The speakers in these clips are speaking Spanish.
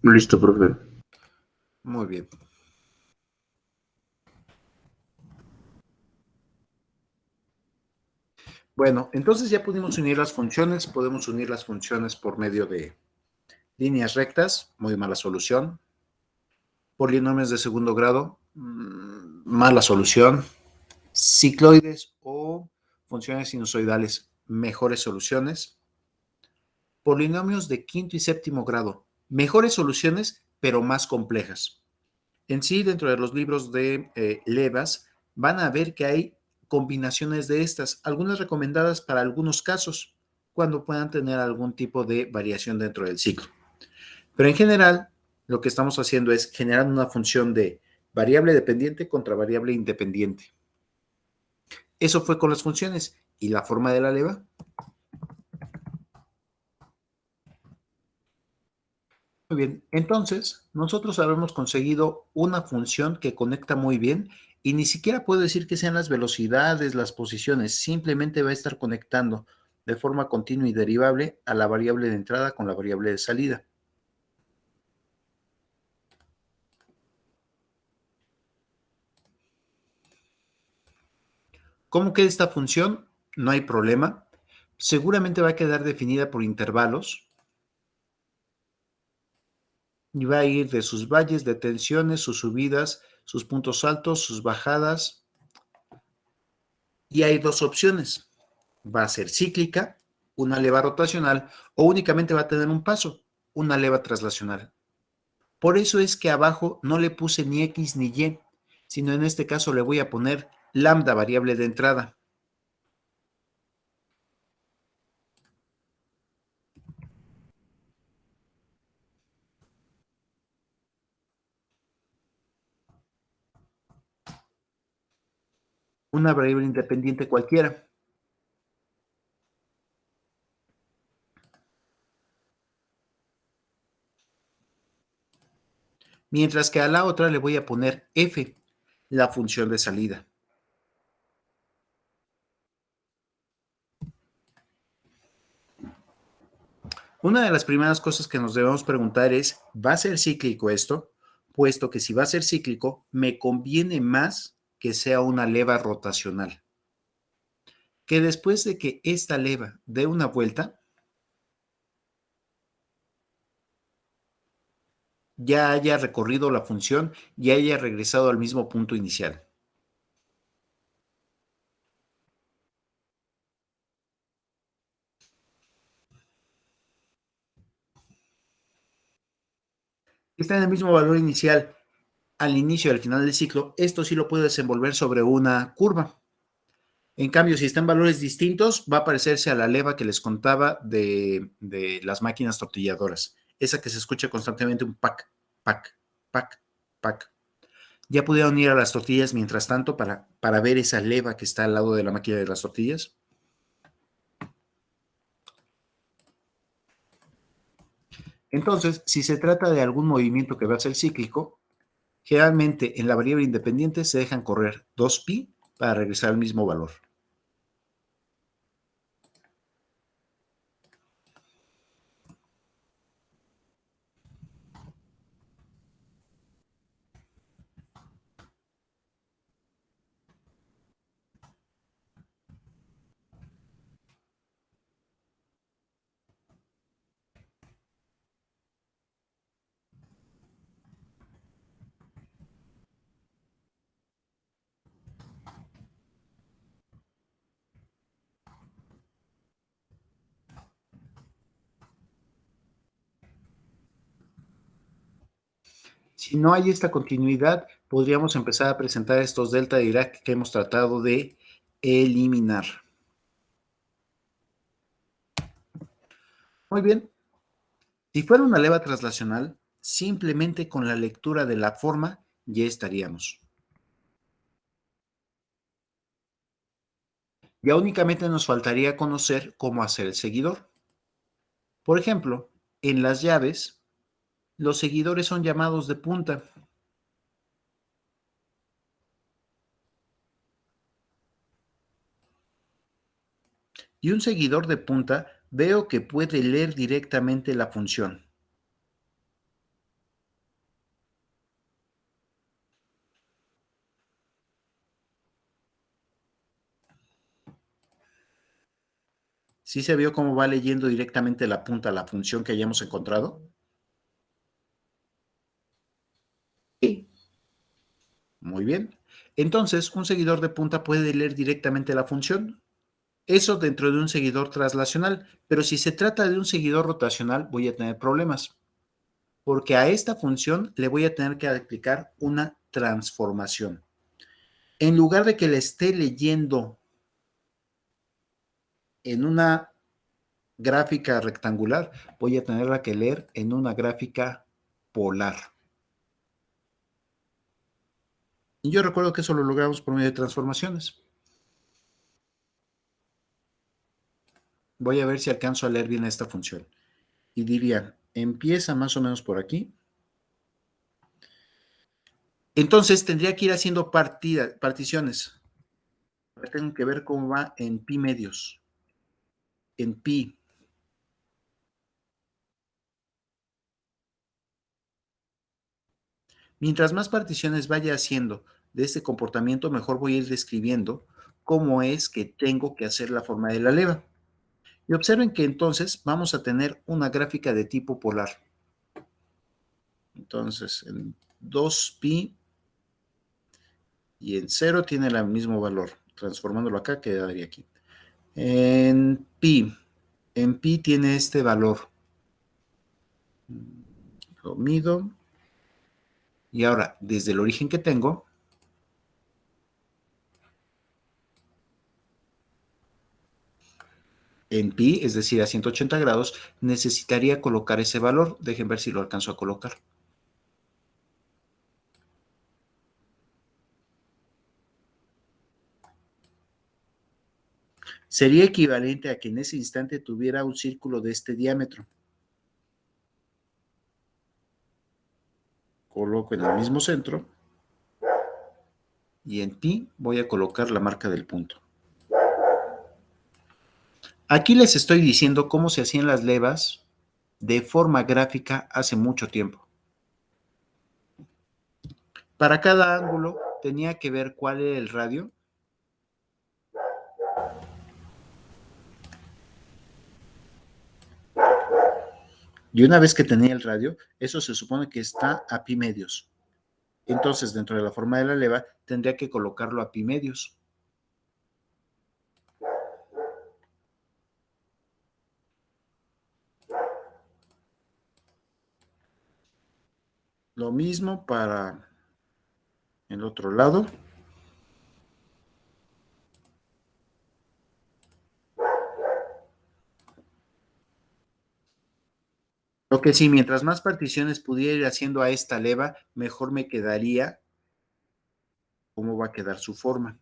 Listo, profe. Muy bien. Bueno, entonces ya pudimos unir las funciones. Podemos unir las funciones por medio de líneas rectas, muy mala solución. Polinomios de segundo grado, mala solución. Cicloides o funciones sinusoidales, mejores soluciones. Polinomios de quinto y séptimo grado, mejores soluciones, pero más complejas. En sí, dentro de los libros de Levas, van a ver que hay combinaciones de estas, algunas recomendadas para algunos casos, cuando puedan tener algún tipo de variación dentro del ciclo. Pero en general, lo que estamos haciendo es generar una función de variable dependiente contra variable independiente. Eso fue con las funciones. ¿Y la forma de la leva? Muy bien, entonces nosotros habremos conseguido una función que conecta muy bien y ni siquiera puedo decir que sean las velocidades, las posiciones, simplemente va a estar conectando de forma continua y derivable a la variable de entrada con la variable de salida. ¿Cómo queda esta función? No hay problema. Seguramente va a quedar definida por intervalos y va a ir de sus valles de tensiones, sus subidas, sus puntos altos, sus bajadas. Y hay dos opciones. Va a ser cíclica, una leva rotacional, o únicamente va a tener un paso, una leva traslacional. Por eso es que abajo no le puse ni X ni Y, sino en este caso le voy a poner lambda, variable de entrada. Una variable independiente cualquiera. Mientras que a la otra le voy a poner F, la función de salida. Una de las primeras cosas que nos debemos preguntar es, ¿va a ser cíclico esto? Puesto que si va a ser cíclico, me conviene más que sea una leva rotacional. Que después de que esta leva dé una vuelta, ya haya recorrido la función y haya regresado al mismo punto inicial. Está en el mismo valor inicial al inicio y al final del ciclo, esto sí lo puede desenvolver sobre una curva. En cambio, si está en valores distintos, va a parecerse a la leva que les contaba de las máquinas tortilladoras. Esa que se escucha constantemente un pac, pac, pac, pac. ¿Ya pudieron ir a las tortillas mientras tanto para ver esa leva que está al lado de la máquina de las tortillas? Entonces, si se trata de algún movimiento que va a ser cíclico, generalmente en la variable independiente se dejan correr 2pi para regresar al mismo valor. Si no hay esta continuidad, podríamos empezar a presentar estos delta de Dirac que hemos tratado de eliminar. Muy bien. Si fuera una leva traslacional, simplemente con la lectura de la forma ya estaríamos. Ya únicamente nos faltaría conocer cómo hacer el seguidor. Por ejemplo, en las llaves, los seguidores son llamados de punta. Y un seguidor de punta veo que puede leer directamente la función. ¿Sí se vio cómo va leyendo directamente la punta la función que hayamos encontrado? Sí. Muy bien. Entonces, un seguidor de punta puede leer directamente la función. Eso dentro de un seguidor traslacional, pero si se trata de un seguidor rotacional, voy a tener problemas, porque a esta función le voy a tener que aplicar una transformación. En lugar de que le esté leyendo en una gráfica rectangular, voy a tenerla que leer en una gráfica polar. Y yo recuerdo que eso lo logramos por medio de transformaciones. Voy a ver si alcanzo a leer bien esta función. Y diría, empieza más o menos por aquí. Entonces tendría que ir haciendo particiones. Tengo que ver cómo va en pi medios. En pi. Mientras más particiones vaya haciendo de este comportamiento, mejor voy a ir describiendo cómo es que tengo que hacer la forma de la leva. Y observen que entonces vamos a tener una gráfica de tipo polar. Entonces, en 2pi y en 0 tiene el mismo valor. Transformándolo acá, quedaría aquí. En pi tiene este valor. Lo mido. Y ahora, desde el origen que tengo, en pi, es decir, a 180 grados, necesitaría colocar ese valor. Dejen ver si lo alcanzo a colocar. Sería equivalente a que en ese instante tuviera un círculo de este diámetro. Coloco en el mismo centro y en pi voy a colocar la marca del punto. Aquí les estoy diciendo cómo se hacían las levas de forma gráfica hace mucho tiempo. Para cada ángulo tenía que ver cuál era el radio. Y una vez que tenía el radio, eso se supone que está a pi medios. Entonces, dentro de la forma de la leva, tendría que colocarlo a pi medios. Lo mismo para el otro lado. Lo que sí, mientras más particiones pudiera ir haciendo a esta leva, mejor me quedaría cómo va a quedar su forma.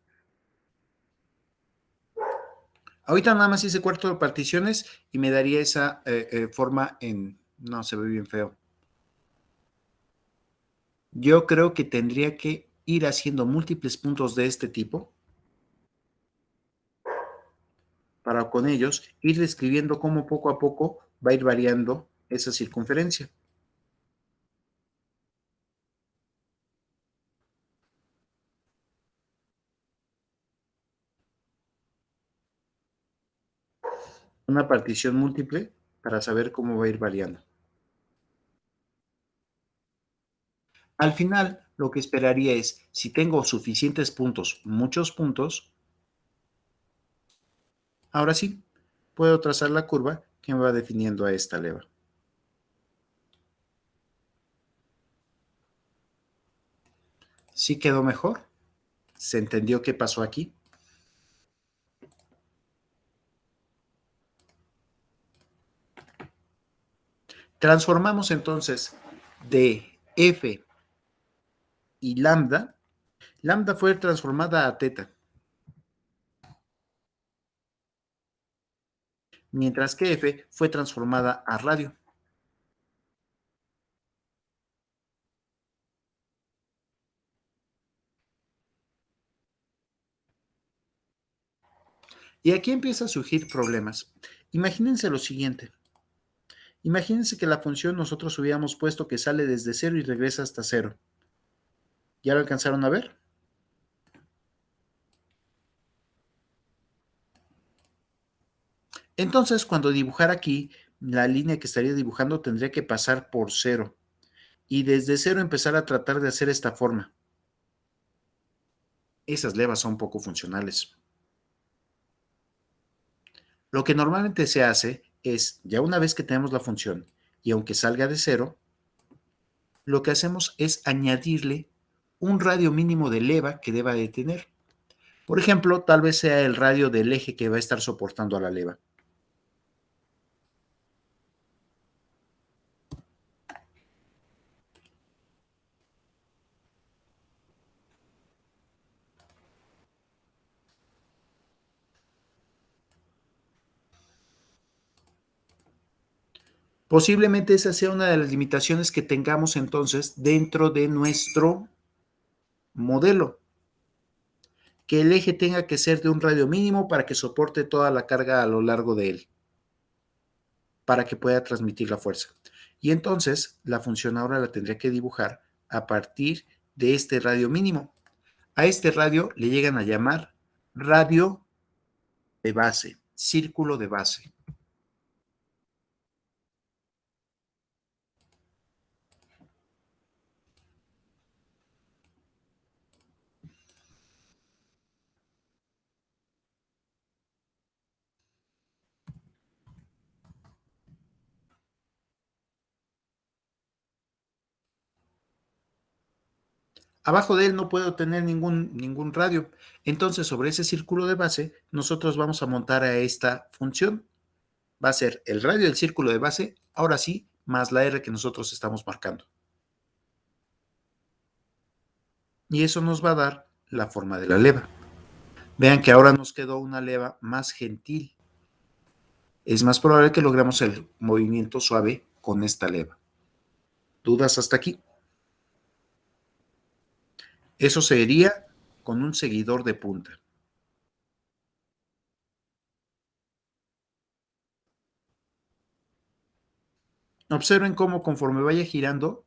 Ahorita nada más hice 4 particiones y me daría esa forma en... No, se ve bien feo. Yo creo que tendría que ir haciendo múltiples puntos de este tipo para con ellos ir describiendo cómo poco a poco va a ir variando esa circunferencia. Una partición múltiple para saber cómo va a ir variando. Al final, lo que esperaría es, si tengo suficientes puntos, muchos puntos, ahora sí, puedo trazar la curva que me va definiendo a esta leva. ¿Sí quedó mejor? ¿Se entendió qué pasó aquí? Transformamos entonces de f y lambda. Lambda fue transformada a teta, mientras que f fue transformada a radio. Y aquí empieza a surgir problemas. Imagínense lo siguiente. Imagínense que la función nosotros hubiéramos puesto que sale desde 0 y regresa hasta 0. ¿Ya lo alcanzaron a ver? Entonces, cuando dibujar aquí, la línea que estaría dibujando tendría que pasar por 0 y desde 0 empezar a tratar de hacer esta forma. Esas levas son poco funcionales. Lo que normalmente se hace es, ya una vez que tenemos la función y aunque salga de 0, lo que hacemos es añadirle un radio mínimo de leva que deba de tener. Por ejemplo, tal vez sea el radio del eje que va a estar soportando a la leva. Posiblemente esa sea una de las limitaciones que tengamos entonces dentro de nuestro modelo, que el eje tenga que ser de un radio mínimo para que soporte toda la carga a lo largo de él, para que pueda transmitir la fuerza. Y entonces la función ahora la tendría que dibujar a partir de este radio mínimo. A este radio le llegan a llamar radio de base, círculo de base. Abajo de él no puedo tener ningún radio. Entonces, sobre ese círculo de base, nosotros vamos a montar a esta función. Va a ser el radio del círculo de base, ahora sí, más la R que nosotros estamos marcando. Y eso nos va a dar la forma de la leva. Vean que ahora nos quedó una leva más gentil. Es más probable que logremos el movimiento suave con esta leva. ¿Dudas hasta aquí? Eso sería con un seguidor de punta. Observen cómo conforme vaya girando,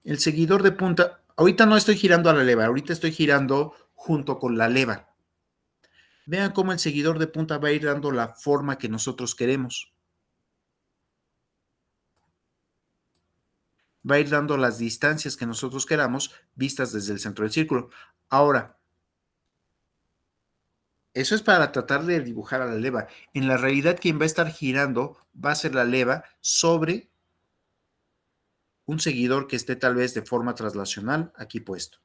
el seguidor de punta, ahorita no estoy girando a la leva, ahorita estoy girando junto con la leva. Vean cómo el seguidor de punta va a ir dando la forma que nosotros queremos. Va a ir dando las distancias que nosotros queramos vistas desde el centro del círculo. Ahora, eso es para tratar de dibujar a la leva. En la realidad, quien va a estar girando va a ser la leva sobre un seguidor que esté tal vez de forma traslacional aquí puesto.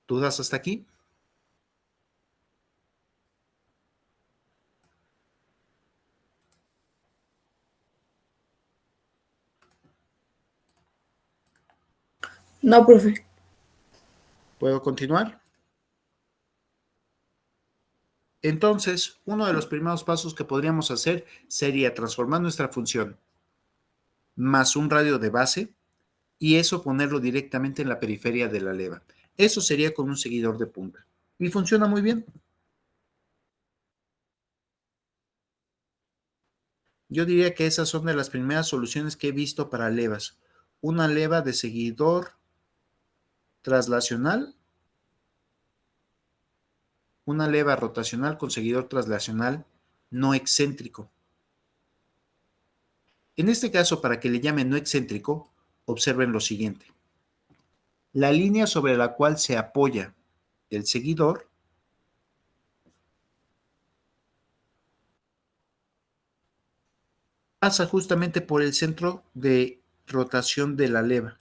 ¿Dudas hasta aquí? No, profe. ¿Puedo continuar? Entonces, uno de los primeros pasos que podríamos hacer sería transformar nuestra función más un radio de base y eso ponerlo directamente en la periferia de la leva. Eso sería con un seguidor de punta. Y funciona muy bien. Yo diría que esas son de las primeras soluciones que he visto para levas. Una leva de seguidor traslacional, una leva rotacional con seguidor traslacional no excéntrico. En este caso, para que le llamen no excéntrico, observen lo siguiente. La línea sobre la cual se apoya el seguidor pasa justamente por el centro de rotación de la leva.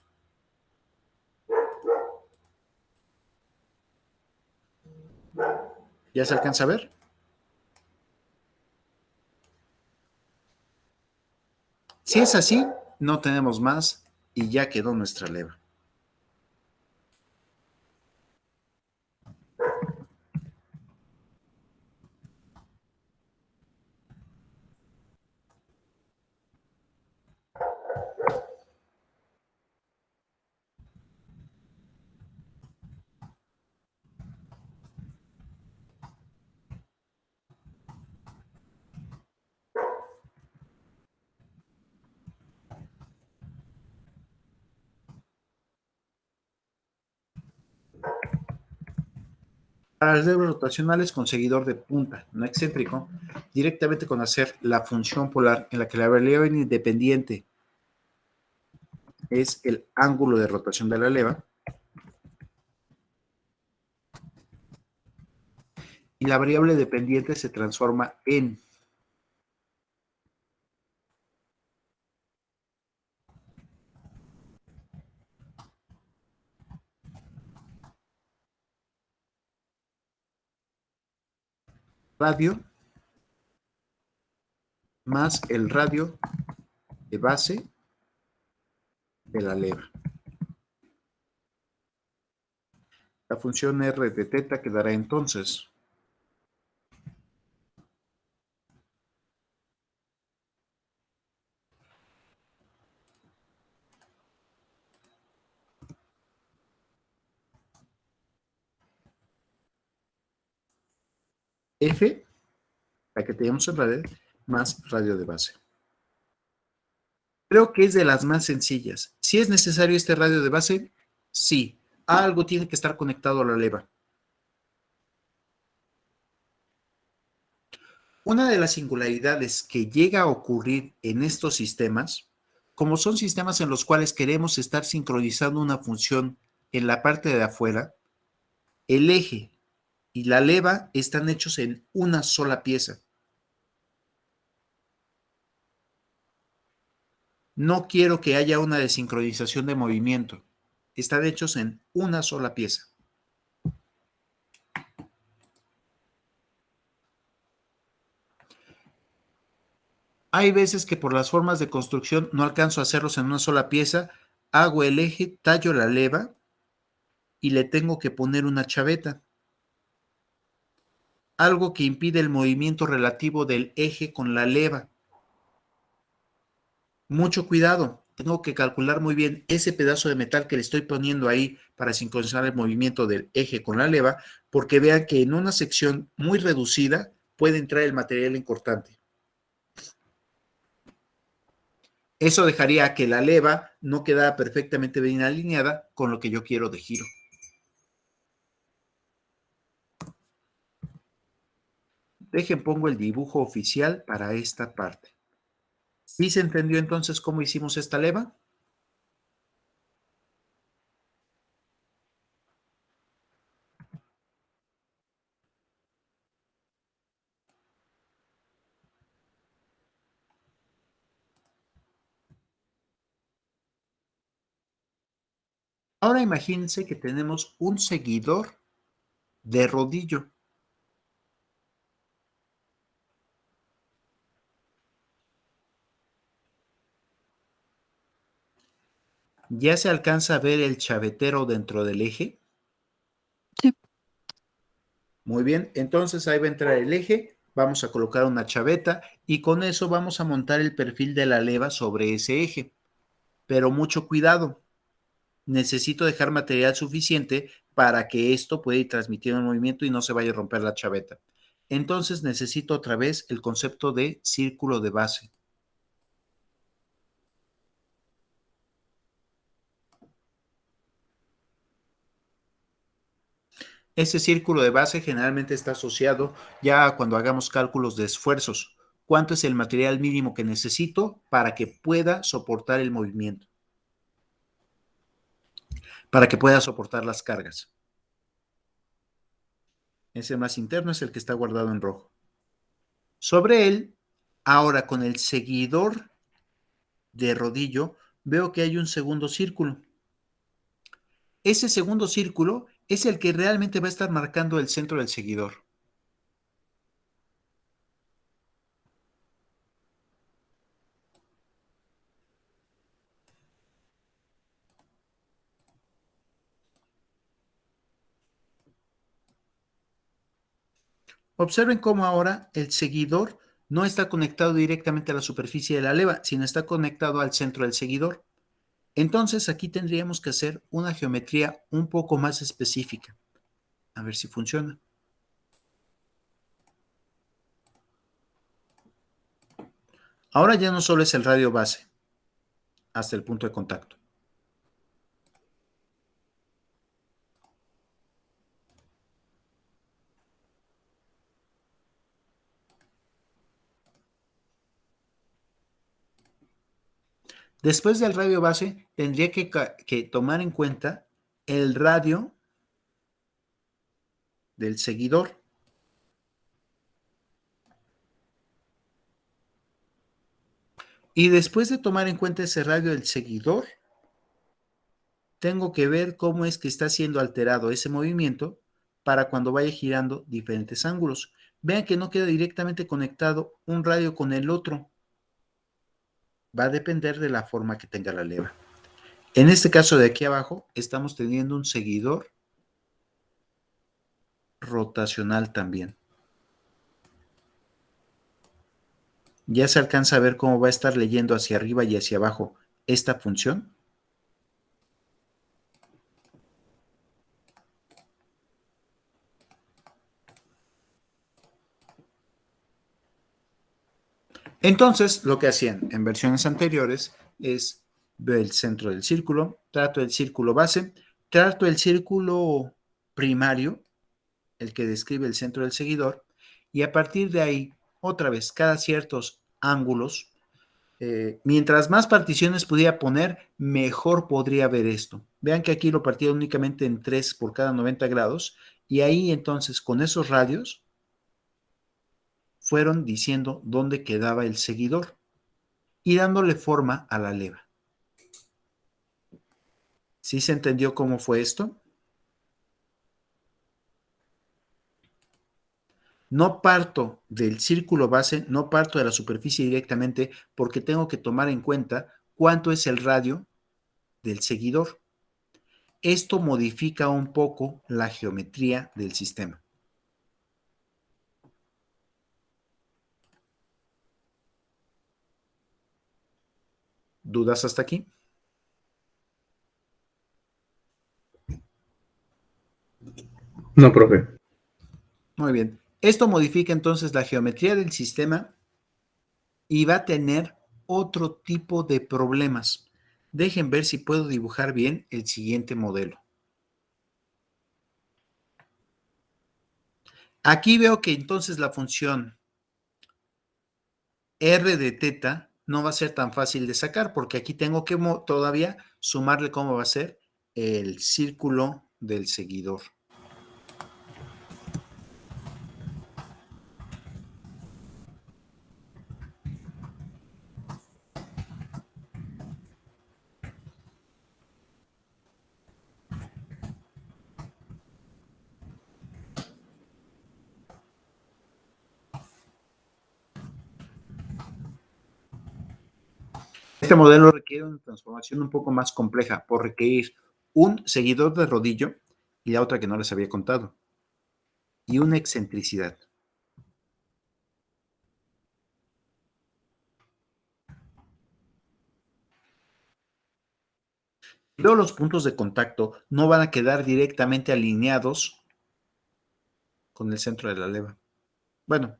¿Ya se alcanza a ver? Si es así, no tenemos más y ya quedó nuestra leva. Para las leves rotacionales con seguidor de punta, no excéntrico, directamente con hacer la función polar en la que la variable independiente es el ángulo de rotación de la leva y la variable dependiente se transforma en radio más el radio de base de la leva. La función R de teta quedará entonces F, la que teníamos en radio, más radio de base. Creo que es de las más sencillas. Si es necesario este radio de base, sí. Algo tiene que estar conectado a la leva. Una de las singularidades que llega a ocurrir en estos sistemas, como son sistemas en los cuales queremos estar sincronizando una función en la parte de afuera, el eje y la leva están hechos en una sola pieza. No quiero que haya una desincronización de movimiento. Están hechos en una sola pieza. Hay veces que por las formas de construcción no alcanzo a hacerlos en una sola pieza, hago el eje, tallo la leva y le tengo que poner una chaveta. Algo que impide el movimiento relativo del eje con la leva. Mucho cuidado, tengo que calcular muy bien ese pedazo de metal que le estoy poniendo ahí para sincronizar el movimiento del eje con la leva, porque vean que en una sección muy reducida puede entrar el material en cortante. Eso dejaría que la leva no quedara perfectamente bien alineada con lo que yo quiero de giro. Dejen, pongo el dibujo oficial para esta parte. ¿Sí se entendió entonces cómo hicimos esta leva? Ahora imagínense que tenemos un seguidor de rodillo. ¿Ya se alcanza a ver el chavetero dentro del eje? Sí. Muy bien, entonces ahí va a entrar el eje, vamos a colocar una chaveta y con eso vamos a montar el perfil de la leva sobre ese eje. Pero mucho cuidado, necesito dejar material suficiente para que esto pueda ir transmitiendo el movimiento y no se vaya a romper la chaveta. Entonces necesito otra vez el concepto de círculo de base. Ese círculo de base generalmente está asociado ya cuando hagamos cálculos de esfuerzos. ¿Cuánto es el material mínimo que necesito para que pueda soportar el movimiento? Para que pueda soportar las cargas. Ese más interno es el que está guardado en rojo. Sobre él, ahora con el seguidor de rodillo, veo que hay un segundo círculo. Ese segundo círculo es el que realmente va a estar marcando el centro del seguidor. Observen cómo ahora el seguidor no está conectado directamente a la superficie de la leva, sino está conectado al centro del seguidor. Entonces aquí tendríamos que hacer una geometría un poco más específica. A ver si funciona. Ahora ya no solo es el radio base hasta el punto de contacto. Después del radio base, tendría que tomar en cuenta el radio del seguidor. Y después de tomar en cuenta ese radio del seguidor, tengo que ver cómo es que está siendo alterado ese movimiento para cuando vaya girando diferentes ángulos. Vean que no queda directamente conectado un radio con el otro. Va a depender de la forma que tenga la leva. En este caso de aquí abajo, estamos teniendo un seguidor rotacional también. ¿Ya se alcanza a ver cómo va a estar leyendo hacia arriba y hacia abajo esta función? Entonces, lo que hacían en versiones anteriores es ver el centro del círculo, trato el círculo base, trato el círculo primario, el que describe el centro del seguidor, y a partir de ahí, otra vez, cada ciertos ángulos, mientras más particiones pudiera poner, mejor podría ver esto. Vean que aquí lo partía únicamente en 3 por cada 90 grados, y ahí entonces con esos radios fueron diciendo dónde quedaba el seguidor y dándole forma a la leva. ¿Sí se entendió cómo fue esto? No parto del círculo base, no parto de la superficie directamente porque tengo que tomar en cuenta cuánto es el radio del seguidor. Esto modifica un poco la geometría del sistema. ¿Dudas hasta aquí? No, profe. Muy bien. Esto modifica entonces la geometría del sistema y va a tener otro tipo de problemas. Dejen ver si puedo dibujar bien el siguiente modelo. Aquí veo que entonces la función R de teta no va a ser tan fácil de sacar porque aquí tengo que todavía sumarle cómo va a ser el círculo del seguidor. Este modelo requiere una transformación un poco más compleja por requerir un seguidor de rodillo y la otra que no les había contado, y una excentricidad. Luego los puntos de contacto no van a quedar directamente alineados con el centro de la leva. Bueno,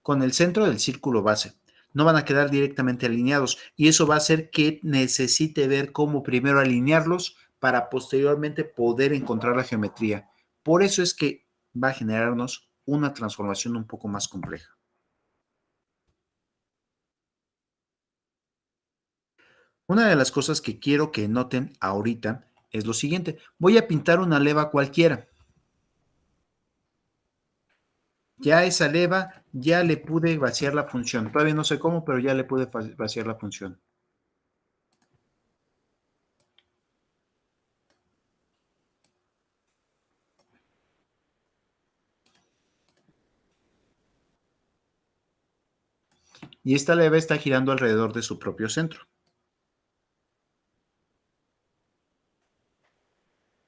con el centro del círculo base. No van a quedar directamente alineados y eso va a hacer que necesite ver cómo primero alinearlos para posteriormente poder encontrar la geometría. Por eso es que va a generarnos una transformación un poco más compleja. Una de las cosas que quiero que noten ahorita es lo siguiente. Voy a pintar una leva cualquiera. Ya esa leva ya le pude vaciar la función. Todavía no sé cómo, pero ya le pude vaciar la función. Y esta leva está girando alrededor de su propio centro.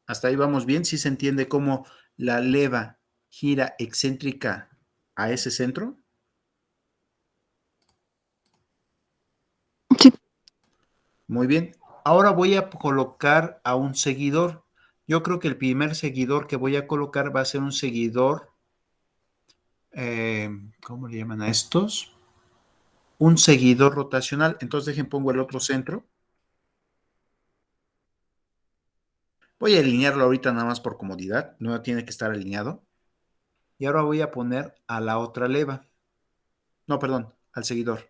Hasta ahí vamos bien. ¿Sí se entiende cómo la leva gira excéntrica a ese centro? Sí. Muy bien. Ahora voy a colocar a un seguidor. Yo creo que el primer seguidor que voy a colocar va a ser un seguidor, ¿cómo le llaman a estos? Un seguidor rotacional. Entonces dejen pongo el otro centro. Voy a alinearlo ahorita nada más por comodidad. No tiene que estar alineado. Y ahora voy a poner a la otra leva. No, perdón, al seguidor.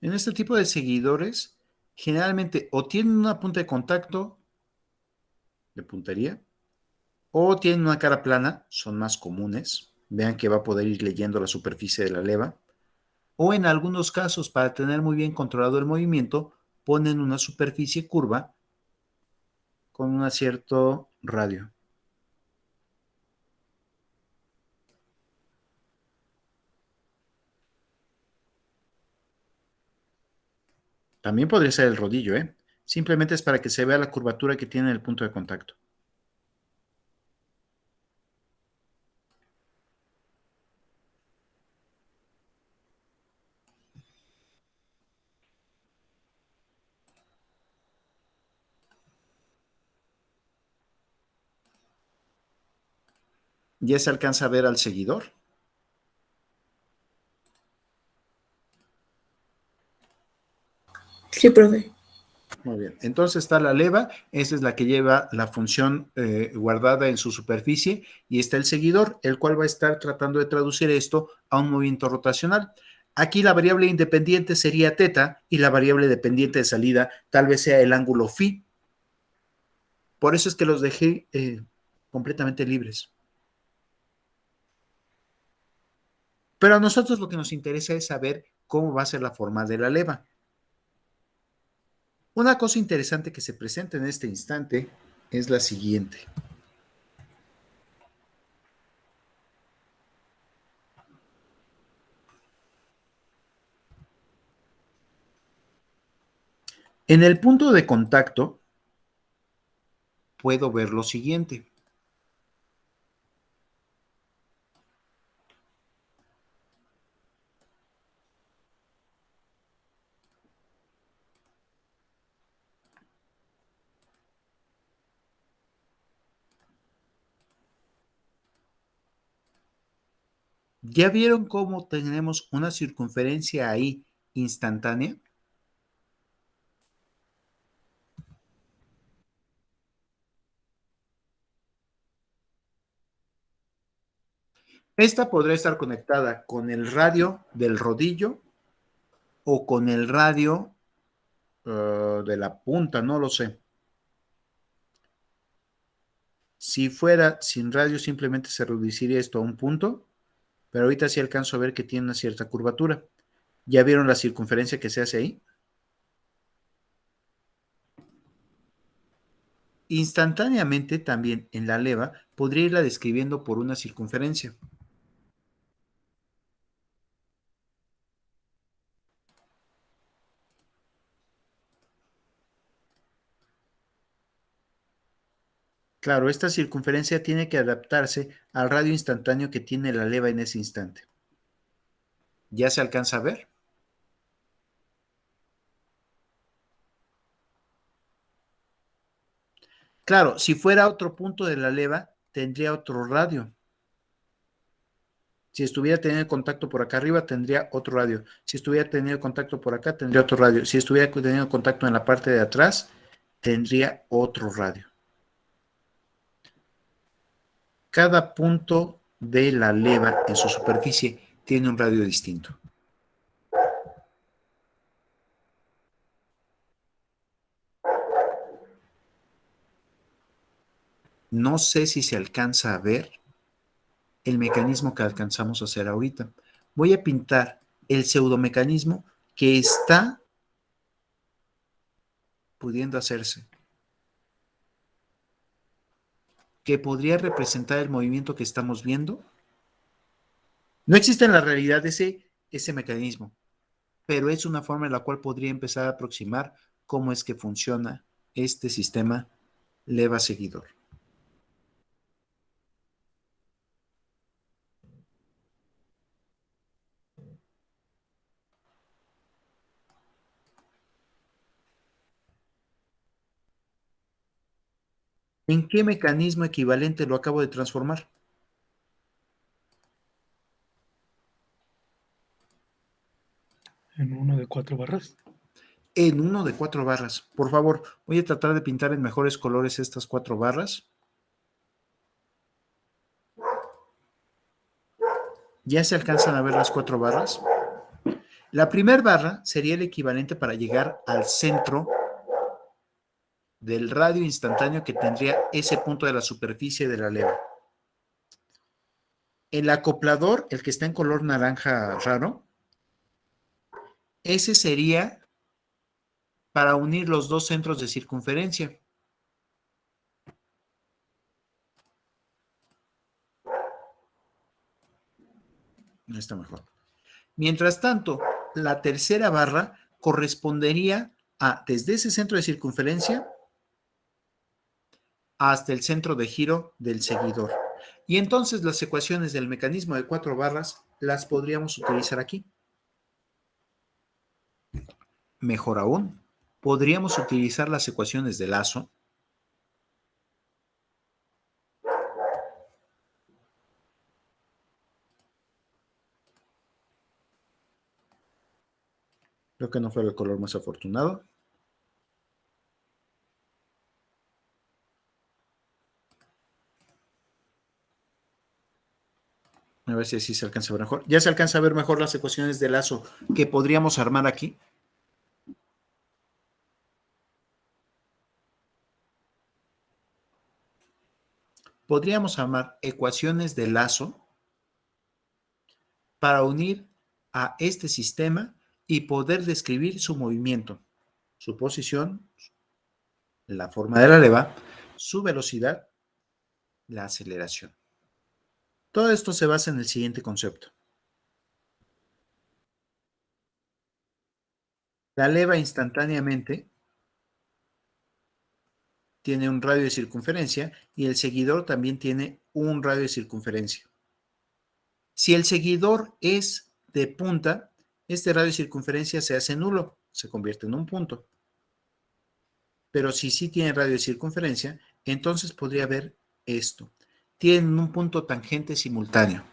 En este tipo de seguidores, generalmente o tienen una punta de contacto de puntería o tienen una cara plana, son más comunes. Vean que va a poder ir leyendo la superficie de la leva. O en algunos casos, para tener muy bien controlado el movimiento, ponen una superficie curva con un cierto radio. También podría ser el rodillo, ¿eh? Simplemente es para que se vea la curvatura que tiene el punto de contacto. Ya se alcanza a ver al seguidor. Sí, profe. Muy bien. Entonces está la leva, esa es la que lleva la función guardada en su superficie, y está el seguidor, el cual va a estar tratando de traducir esto a un movimiento rotacional. Aquí la variable independiente sería teta y la variable dependiente de salida tal vez sea el ángulo phi. Por eso es que los dejé completamente libres. Pero a nosotros lo que nos interesa es saber cómo va a ser la forma de la leva. Una cosa interesante que se presenta en este instante es la siguiente. En el punto de contacto puedo ver lo siguiente. ¿Ya vieron cómo tenemos una circunferencia ahí instantánea? Esta podrá estar conectada con el radio del rodillo o con el radio de la punta, no lo sé. Si fuera sin radio, simplemente se reduciría esto a un punto, pero ahorita sí alcanzo a ver que tiene una cierta curvatura. ¿Ya vieron la circunferencia que se hace ahí? Instantáneamente también en la leva podría irla describiendo por una circunferencia. Claro, esta circunferencia tiene que adaptarse al radio instantáneo que tiene la leva en ese instante. ¿Ya se alcanza a ver? Claro, si fuera otro punto de la leva, tendría otro radio. Si estuviera teniendo contacto por acá arriba, tendría otro radio. Si estuviera teniendo contacto por acá, tendría otro radio. Si estuviera teniendo contacto en la parte de atrás, tendría otro radio. Cada punto de la leva en su superficie tiene un radio distinto. No sé si se alcanza a ver el mecanismo que alcanzamos a hacer ahorita. Voy a pintar el pseudomecanismo que está pudiendo hacerse, que podría representar el movimiento que estamos viendo. No existe en la realidad ese mecanismo, pero es una forma en la cual podría empezar a aproximar cómo es que funciona este sistema leva seguidor. ¿En qué mecanismo equivalente lo acabo de transformar? En uno de 4 barras. En uno de 4 barras. Por favor, voy a tratar de pintar en mejores colores estas 4 barras. ¿Ya se alcanzan a ver las 4 barras? La primera barra sería el equivalente para llegar al centro del radio instantáneo que tendría ese punto de la superficie de la leva. El acoplador, el que está en color naranja raro, ese sería para unir los dos centros de circunferencia. No está mejor. Mientras tanto, la tercera barra correspondería a desde ese centro de circunferencia hasta el centro de giro del seguidor. Y entonces las ecuaciones del mecanismo de 4 barras las podríamos utilizar aquí. Mejor aún, podríamos utilizar las ecuaciones de lazo creo que no fue el color más afortunado. A ver si así se alcanza a ver mejor. Ya se alcanza a ver mejor las ecuaciones de lazo que podríamos armar aquí. Podríamos armar ecuaciones de lazo para unir a este sistema y poder describir su movimiento, su posición, la forma de la leva, su velocidad, la aceleración. Todo esto se basa en el siguiente concepto. La leva instantáneamente tiene un radio de circunferencia y el seguidor también tiene un radio de circunferencia. Si el seguidor es de punta, este radio de circunferencia se hace nulo, se convierte en un punto. Pero si sí tiene radio de circunferencia, entonces podría haber esto. Tienen un punto tangente simultáneo.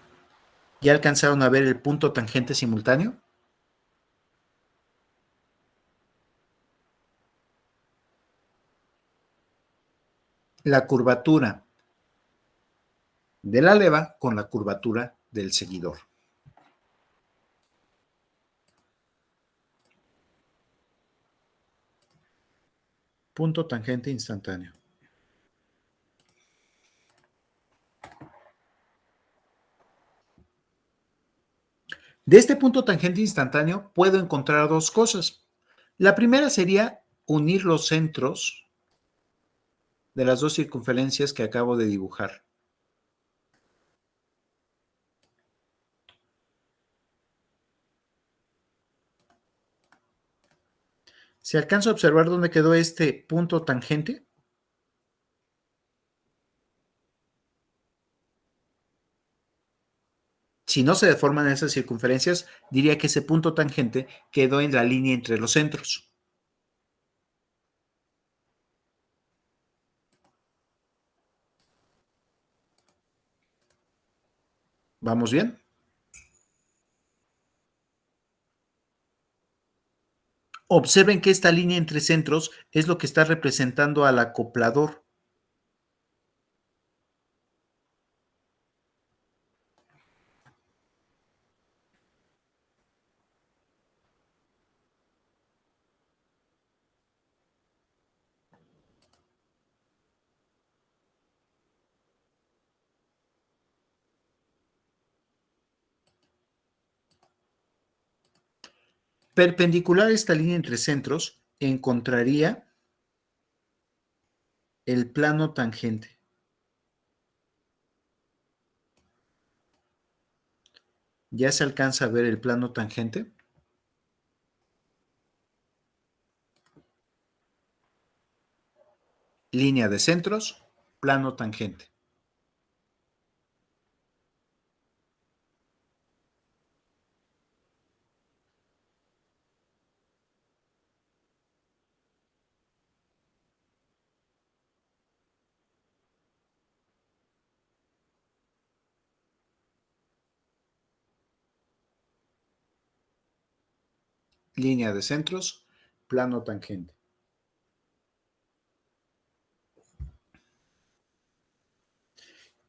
¿Ya alcanzaron a ver el punto tangente simultáneo? La curvatura de la leva con la curvatura del seguidor. Punto tangente instantáneo. De este punto tangente instantáneo puedo encontrar dos cosas. La primera sería unir los centros de las dos circunferencias que acabo de dibujar. ¿Se alcanza a observar dónde quedó este punto tangente? Si no se deforman esas circunferencias, diría que ese punto tangente quedó en la línea entre los centros. ¿Vamos bien? Observen que esta línea entre centros es lo que está representando al acoplador. Perpendicular a esta línea entre centros, encontraría el plano tangente. ¿Ya se alcanza a ver el plano tangente? Línea de centros, plano tangente. Línea de centros, plano tangente.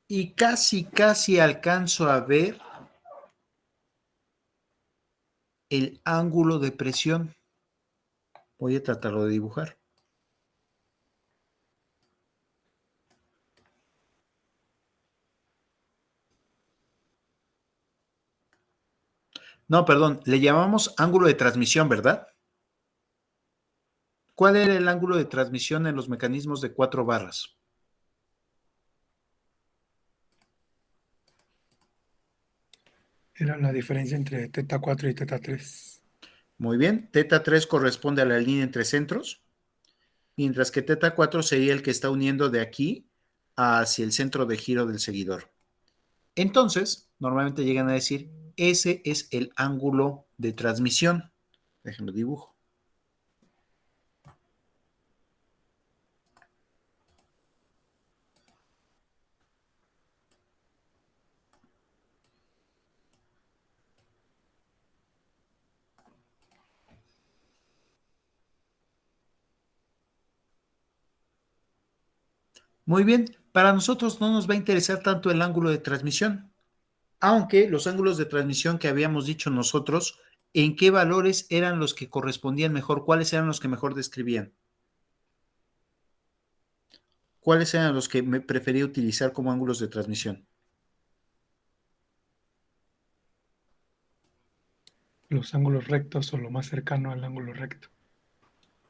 Y casi alcanzo a ver el ángulo de presión. Voy a tratarlo de dibujar. No, perdón, le llamamos ángulo de transmisión, ¿verdad? ¿Cuál era el ángulo de transmisión en los mecanismos de 4 barras? Era la diferencia entre teta 4 y teta 3. Muy bien, teta 3 corresponde a la línea entre centros, mientras que teta 4 sería el que está uniendo de aquí hacia el centro de giro del seguidor. Entonces, normalmente llegan a decir, ese es el ángulo de transmisión. Déjenlo dibujo. Muy bien, para nosotros no nos va a interesar tanto el ángulo de transmisión, aunque los ángulos de transmisión que habíamos dicho nosotros, ¿en qué valores eran los que correspondían mejor? ¿Cuáles eran los que mejor describían? ¿Cuáles eran los que me prefería utilizar como ángulos de transmisión? Los ángulos rectos o lo más cercano al ángulo recto.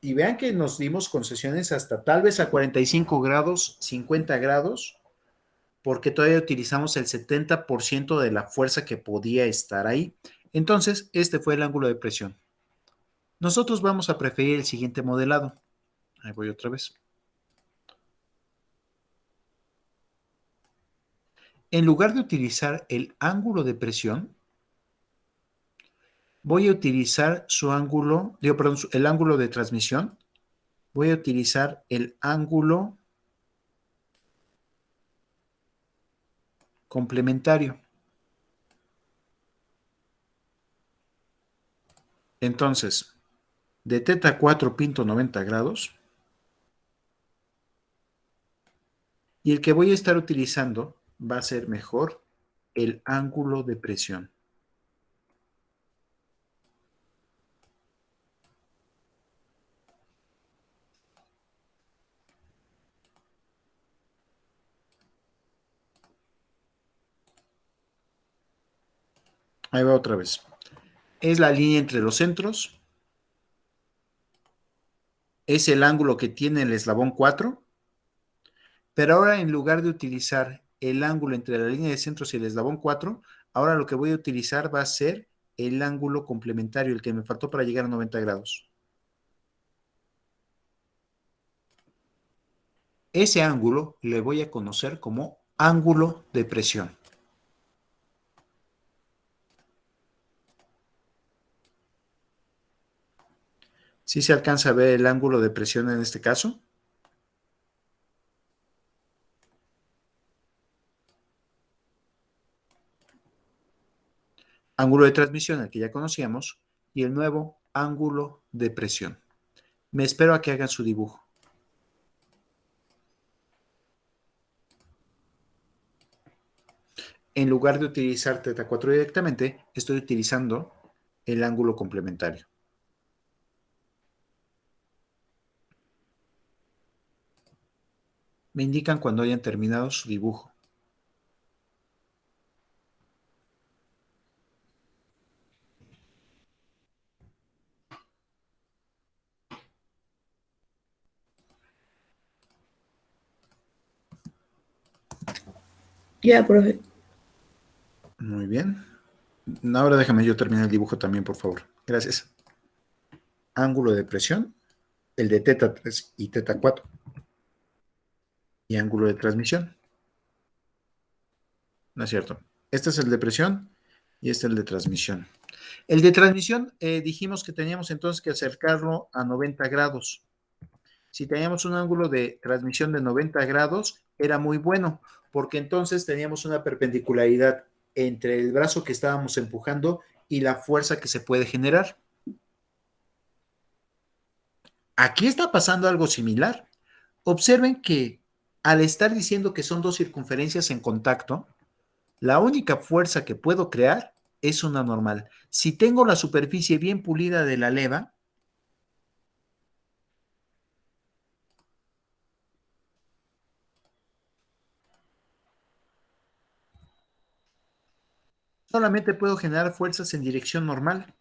Y vean que nos dimos concesiones hasta tal vez a 45 grados, 50 grados, porque todavía utilizamos el 70% de la fuerza que podía estar ahí. Entonces, este fue el ángulo de presión. Nosotros vamos a preferir el siguiente modelado. Ahí voy otra vez. En lugar de utilizar el ángulo de presión, voy a utilizar el ángulo de transmisión. Voy a utilizar el ángulo complementario. Entonces, de teta 4 pinto 90 grados. Y el que voy a estar utilizando va a ser mejor el ángulo de presión. Ahí va otra vez. Es la línea entre los centros. Es el ángulo que tiene el eslabón 4. Pero ahora en lugar de utilizar el ángulo entre la línea de centros y el eslabón 4, ahora lo que voy a utilizar va a ser el ángulo complementario, el que me faltó para llegar a 90 grados. Ese ángulo le voy a conocer como ángulo de presión. ¿Sí se alcanza a ver el ángulo de presión en este caso? Ángulo de transmisión, el que ya conocíamos, y el nuevo ángulo de presión. Me espero a que hagan su dibujo. En lugar de utilizar teta 4 directamente, estoy utilizando el ángulo complementario. Me indican cuando hayan terminado su dibujo. Ya, profe. Muy bien. Ahora déjame yo terminar el dibujo también, por favor. Gracias. Ángulo de presión, el de teta 3 y teta 4. Y ángulo de transmisión. No es cierto. Este es el de presión y este es el de transmisión. El de transmisión dijimos que teníamos entonces que acercarlo a 90 grados. Si teníamos un ángulo de transmisión de 90 grados, era muy bueno, porque entonces teníamos una perpendicularidad entre el brazo que estábamos empujando y la fuerza que se puede generar. Aquí está pasando algo similar. Observen que al estar diciendo que son dos circunferencias en contacto, la única fuerza que puedo crear es una normal. Si tengo la superficie bien pulida de la leva, solamente puedo generar fuerzas en dirección normal.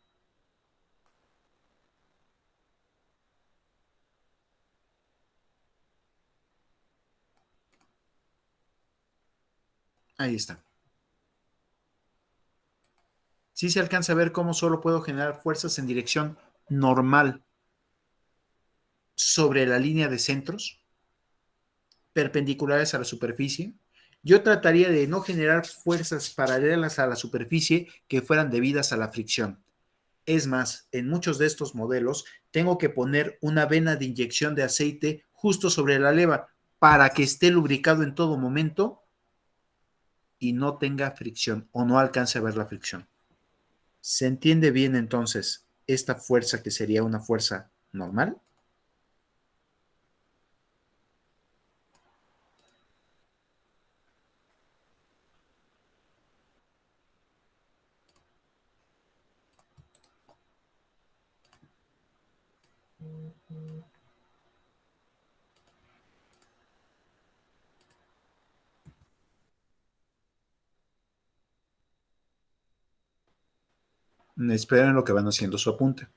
Ahí está. Sí se alcanza a ver cómo solo puedo generar fuerzas en dirección normal sobre la línea de centros, perpendiculares a la superficie. Yo trataría de no generar fuerzas paralelas a la superficie que fueran debidas a la fricción. Es más, en muchos de estos modelos tengo que poner una vena de inyección de aceite justo sobre la leva para que esté lubricado en todo momento y no tenga fricción o no alcance a ver la fricción. ¿Se entiende bien entonces esta fuerza que sería una fuerza normal? Esperen lo que van haciendo su apunte.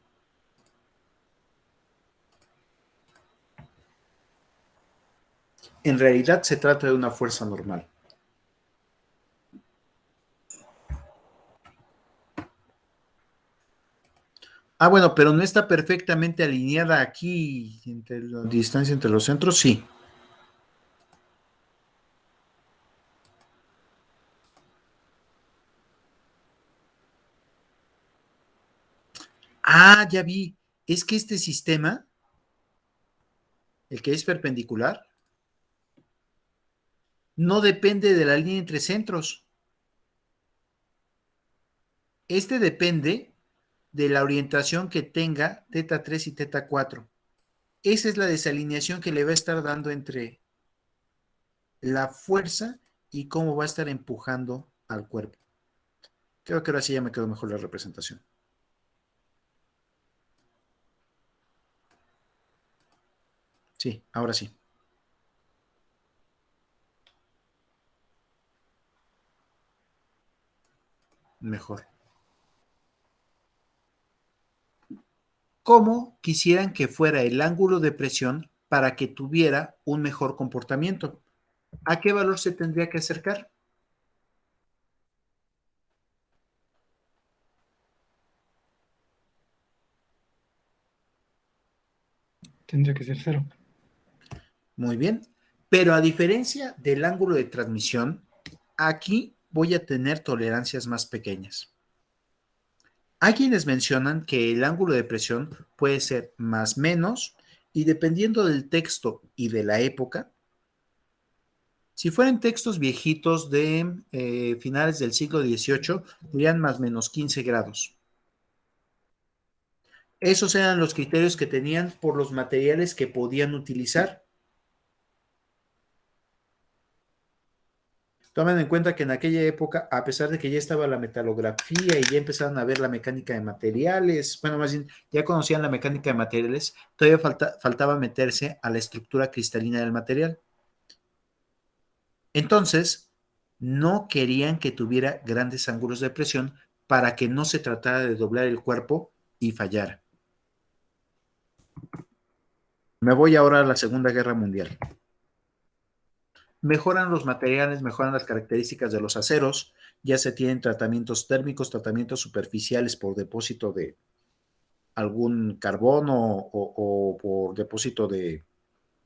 En realidad se trata de una fuerza normal. Bueno, pero no está perfectamente alineada aquí entre la distancia entre los centros, sí. Ya vi. Es que este sistema, el que es perpendicular, no depende de la línea entre centros. Este depende de la orientación que tenga teta 3 y teta 4. Esa es la desalineación que le va a estar dando entre la fuerza y cómo va a estar empujando al cuerpo. Creo que ahora sí ya me quedó mejor la representación. Sí, ahora sí. Mejor. ¿Cómo quisieran que fuera el ángulo de presión para que tuviera un mejor comportamiento? ¿A qué valor se tendría que acercar? Tendría que ser 0. Muy bien. Pero a diferencia del ángulo de transmisión, aquí voy a tener tolerancias más pequeñas. Hay quienes mencionan que el ángulo de presión puede ser más menos y dependiendo del texto y de la época, si fueran textos viejitos de finales del siglo XVIII, dirían más menos 15 grados. Esos eran los criterios que tenían por los materiales que podían utilizar. Tomen en cuenta que en aquella época, a pesar de que ya estaba la metalografía y ya empezaron a ver la mecánica de materiales, bueno, más bien ya conocían la mecánica de materiales, todavía faltaba meterse a la estructura cristalina del material. Entonces, no querían que tuviera grandes ángulos de presión para que no se tratara de doblar el cuerpo y fallara. Me voy ahora a la Segunda Guerra Mundial. Mejoran los materiales, mejoran las características de los aceros, ya se tienen tratamientos térmicos, tratamientos superficiales por depósito de algún carbón o por depósito de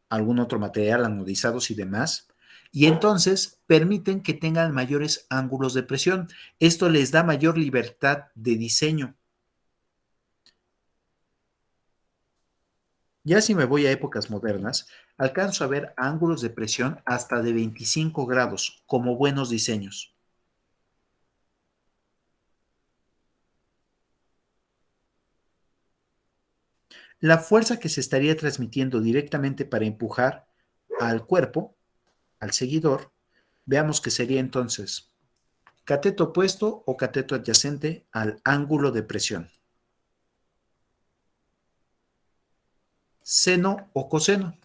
algún otro material, anodizados y demás, y entonces permiten que tengan mayores ángulos de presión. Esto les da mayor libertad de diseño. Ya si me voy a épocas modernas, alcanzo a ver ángulos de presión hasta de 25 grados como buenos diseños. La fuerza que se estaría transmitiendo directamente para empujar al cuerpo, al seguidor, veamos que sería entonces Cateto opuesto o cateto adyacente al ángulo de presión. Seno o coseno.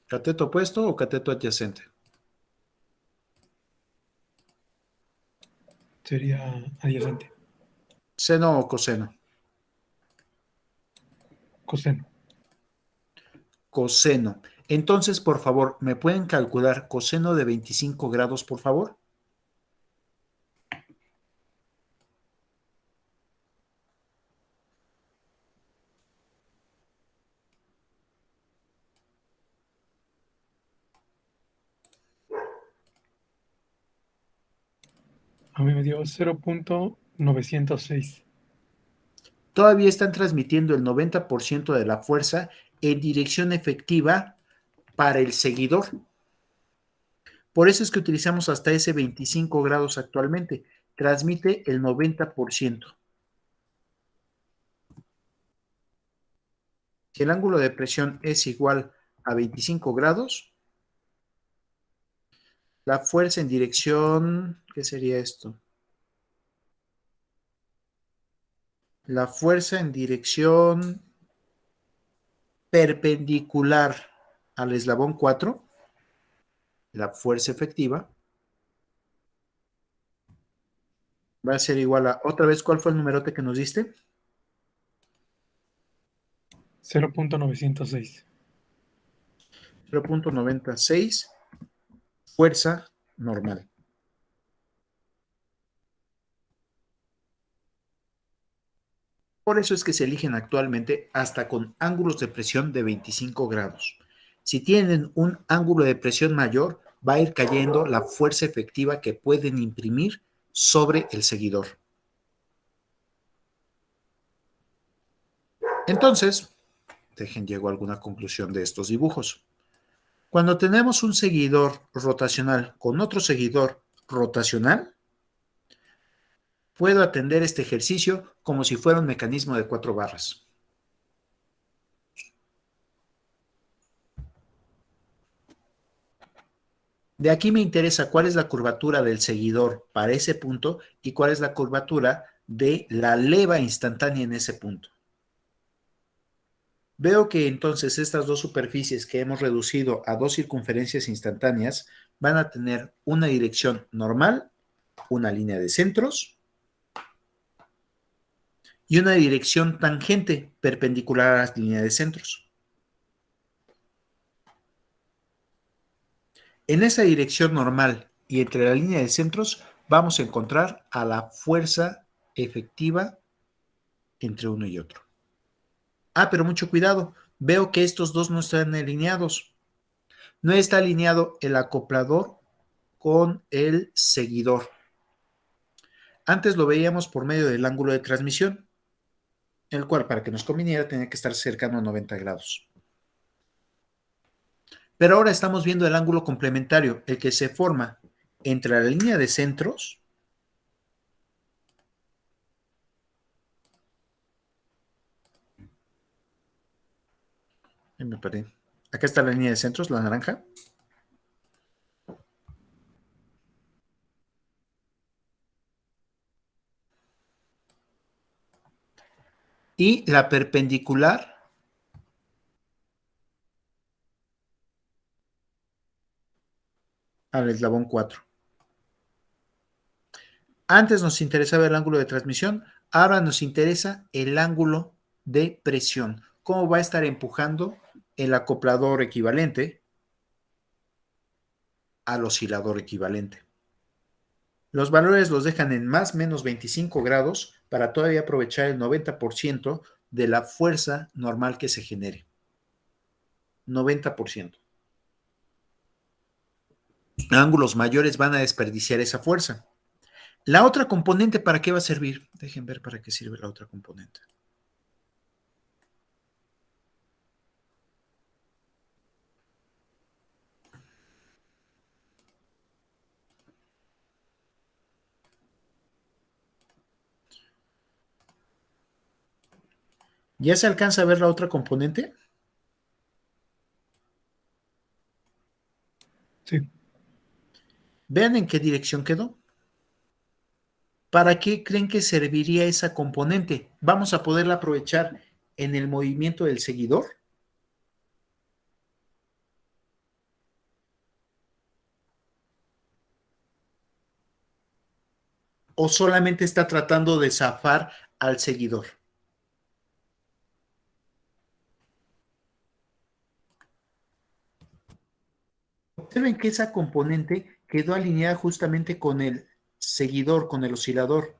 Cateto opuesto o cateto adyacente. Sería adyacente. Seno o coseno. Coseno. Coseno. Entonces, por favor, ¿me pueden calcular coseno de 25 grados, por favor? A mí me dio 0.906. Todavía están transmitiendo el 90% de la fuerza en dirección efectiva para el seguidor. Por eso es que utilizamos hasta ese 25 grados actualmente. Transmite el 90%. Si el ángulo de presión es igual a 25 grados, la fuerza en dirección, ¿qué sería esto? La fuerza en dirección perpendicular al eslabón 4, la fuerza efectiva, va a ser igual a, otra vez, ¿cuál fue el numerote que nos diste? 0.906. 0.96, fuerza normal. Por eso es que se eligen actualmente hasta con ángulos de presión de 25 grados. Si tienen un ángulo de presión mayor, va a ir cayendo la fuerza efectiva que pueden imprimir sobre el seguidor. Entonces, dejen llego a alguna conclusión de estos dibujos. Cuando tenemos un seguidor rotacional con otro seguidor rotacional, puedo atender este ejercicio como si fuera un mecanismo de 4 barras. De aquí me interesa cuál es la curvatura del seguidor para ese punto y cuál es la curvatura de la leva instantánea en ese punto. Veo que entonces estas dos superficies que hemos reducido a dos circunferencias instantáneas van a tener una dirección normal, una línea de centros y una dirección tangente perpendicular a la línea de centros. En esa dirección normal y entre la línea de centros vamos a encontrar a la fuerza efectiva entre uno y otro. Ah, pero mucho cuidado, veo que estos dos no están alineados. No está alineado el acoplador con el seguidor. Antes lo veíamos por medio del ángulo de transmisión, el cual para que nos conviniera tenía que estar cercano a 90 grados. Pero ahora estamos viendo el ángulo complementario, el que se forma entre la línea de centros me perdí. Acá está la línea de centros, la naranja. Y la perpendicular al eslabón 4. Antes nos interesaba el ángulo de transmisión, ahora nos interesa el ángulo de presión. Cómo va a estar empujando el acoplador equivalente al oscilador equivalente. Los valores los dejan en más o menos 25 grados para todavía aprovechar el 90% de la fuerza normal que se genere. 90%. Ángulos mayores van a desperdiciar esa fuerza. La otra componente, ¿para qué va a servir? Dejen ver para qué sirve la otra componente. ¿Ya se alcanza a ver la otra componente? Sí, Vean en qué dirección quedó. ¿Para qué creen que serviría esa componente? ¿Vamos a poderla aprovechar en el movimiento del seguidor? ¿O solamente está tratando de zafar al seguidor? Observen que esa componente quedó alineada justamente con el seguidor, con el oscilador.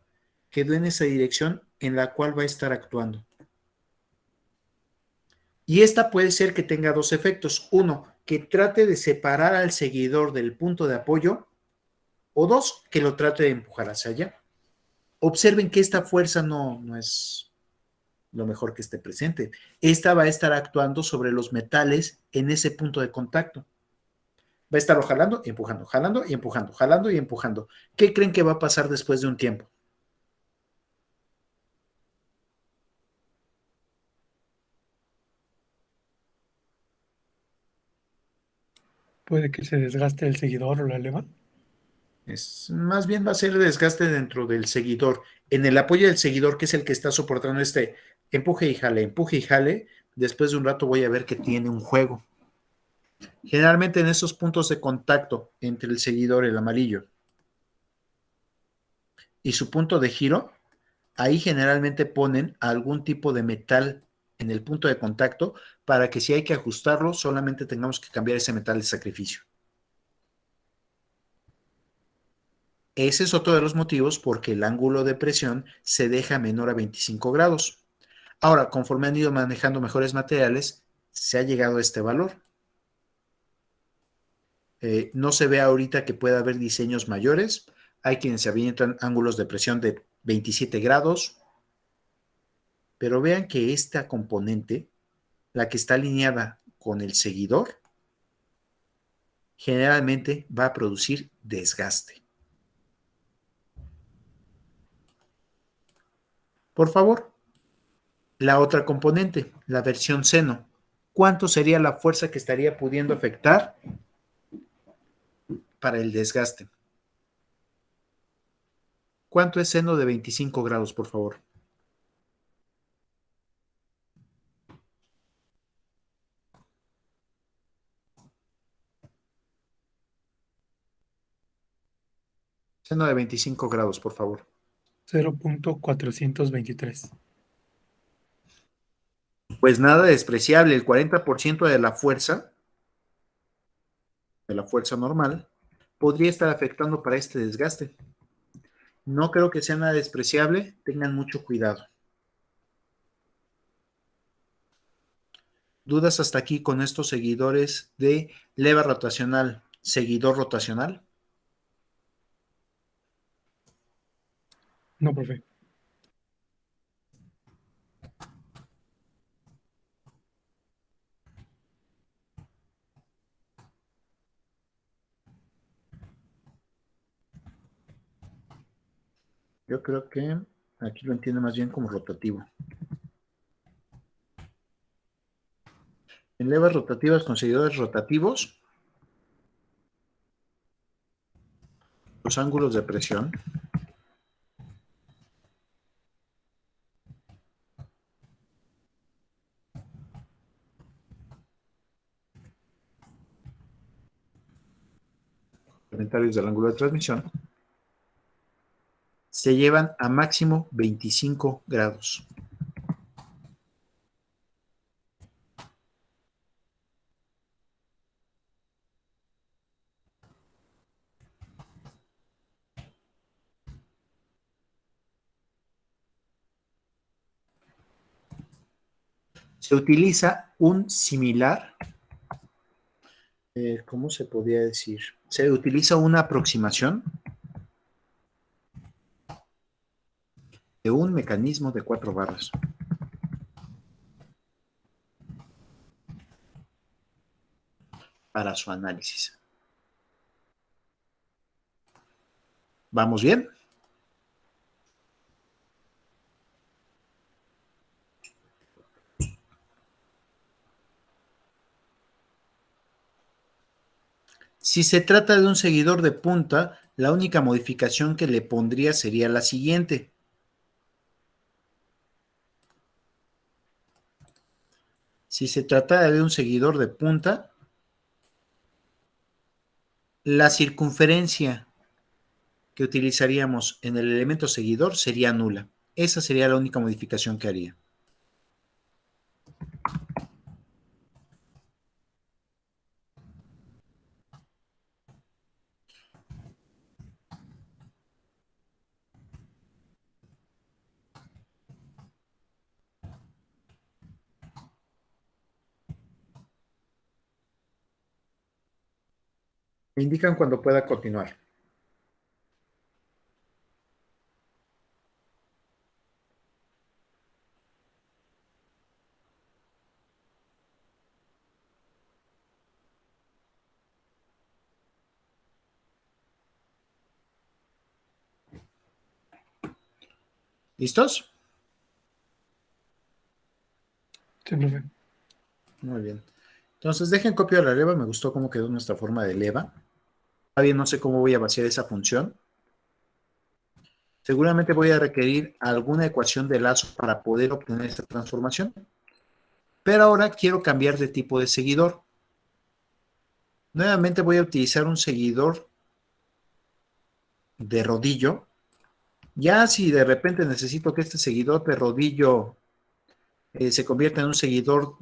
Quedó en esa dirección en la cual va a estar actuando. Y esta puede ser que tenga dos efectos. Uno, que trate de separar al seguidor del punto de apoyo. O dos, que lo trate de empujar hacia allá. Observen que esta fuerza no es lo mejor que esté presente. Esta va a estar actuando sobre los metales en ese punto de contacto. Va a estarlo jalando y empujando, jalando y empujando, jalando y empujando. ¿Qué creen que va a pasar después de un tiempo? puede que se desgaste el seguidor o la leva. Más bien va a ser desgaste dentro del seguidor. En el apoyo del seguidor, que es el que está soportando este empuje y jale, después de un rato voy a ver que tiene un juego. Generalmente en esos puntos de contacto entre el seguidor, el amarillo, y su punto de giro, ahí generalmente ponen algún tipo de metal en el punto de contacto para que si hay que ajustarlo, solamente tengamos que cambiar ese metal de sacrificio. Ese es otro de los motivos porque el ángulo de presión se deja menor a 25 grados. Ahora, conforme han ido manejando mejores materiales, se ha llegado a este valor. No se ve ahorita que pueda haber diseños mayores. Hay quienes se avientan ángulos de presión de 27 grados, pero vean que esta componente, la que está alineada con el seguidor, generalmente va a producir desgaste. Por favor, la otra componente, la versión seno. ¿Cuánto sería la fuerza que estaría pudiendo afectar para el desgaste? ¿Cuánto es seno de 25 grados, por favor? Seno de 25 grados, por favor. 0.423. Pues nada despreciable, el 40% de la fuerza normal, podría estar afectando para este desgaste. No creo que sea nada despreciable, tengan mucho cuidado. ¿Dudas hasta aquí con estos seguidores de leva rotacional, seguidor rotacional? No, profe. Yo creo que aquí lo entiende más bien como rotativo. En levas rotativas con seguidores rotativos, los ángulos de presión complementarios del ángulo de transmisión se llevan a máximo 25 grados. Se utiliza un similar, ¿cómo se podría decir? Se utiliza una aproximación de un mecanismo de 4 barras. Para su análisis. ¿Vamos bien? Si se trata de un seguidor de punta, la única modificación que le pondría sería la siguiente. Si se trata de un seguidor de punta, la circunferencia que utilizaríamos en el elemento seguidor sería nula. Esa sería la única modificación que haría. Me indican cuando pueda continuar. ¿Listos? Sí, profe. Muy bien. Entonces, dejen copia de la leva. Me gustó cómo quedó nuestra forma de leva. Todavía no sé cómo voy a vaciar esa función. Seguramente voy a requerir alguna ecuación de lazo para poder obtener esta transformación. Pero ahora quiero cambiar de tipo de seguidor. Nuevamente voy a utilizar un seguidor de rodillo. Ya si de repente necesito que este seguidor de rodillo se convierta en un seguidor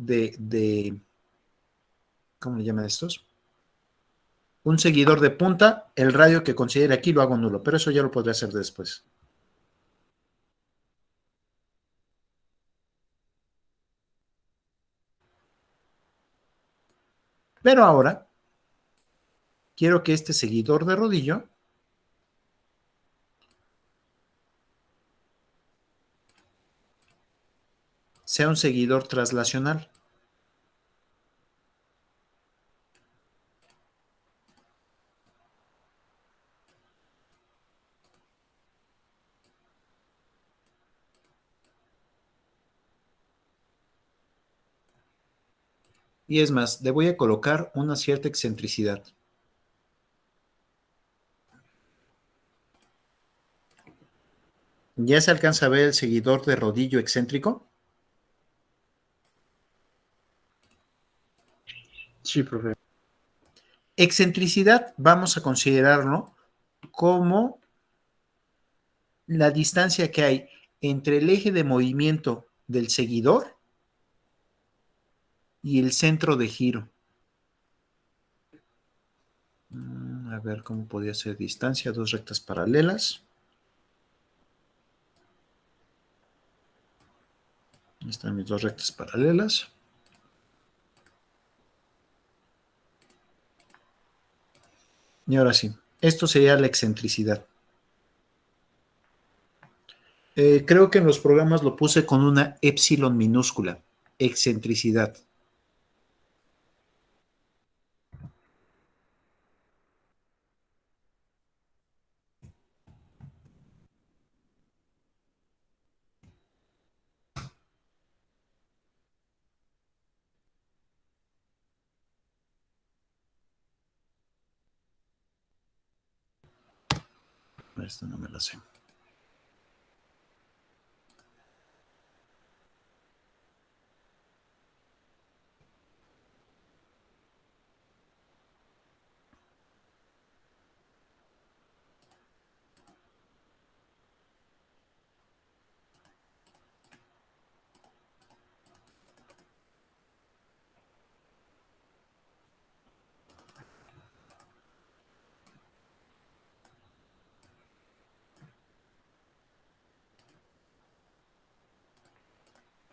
¿cómo le llaman estos? Un seguidor de punta, el radio que considere aquí lo hago nulo, pero eso ya lo podré hacer después. Pero ahora quiero que este seguidor de rodillo sea un seguidor traslacional. Y es más, le voy a colocar una cierta excentricidad. ¿Ya se alcanza a ver el seguidor de rodillo excéntrico? Sí, profe. Excentricidad vamos a considerarlo como la distancia que hay entre el eje de movimiento del seguidor y el centro de giro. A ver cómo podría ser distancia, dos rectas paralelas. Ahí están mis dos rectas paralelas. Y ahora sí, esto sería la excentricidad. Creo que en los programas lo puse con una epsilon minúscula, excentricidad. Esta no me la sé.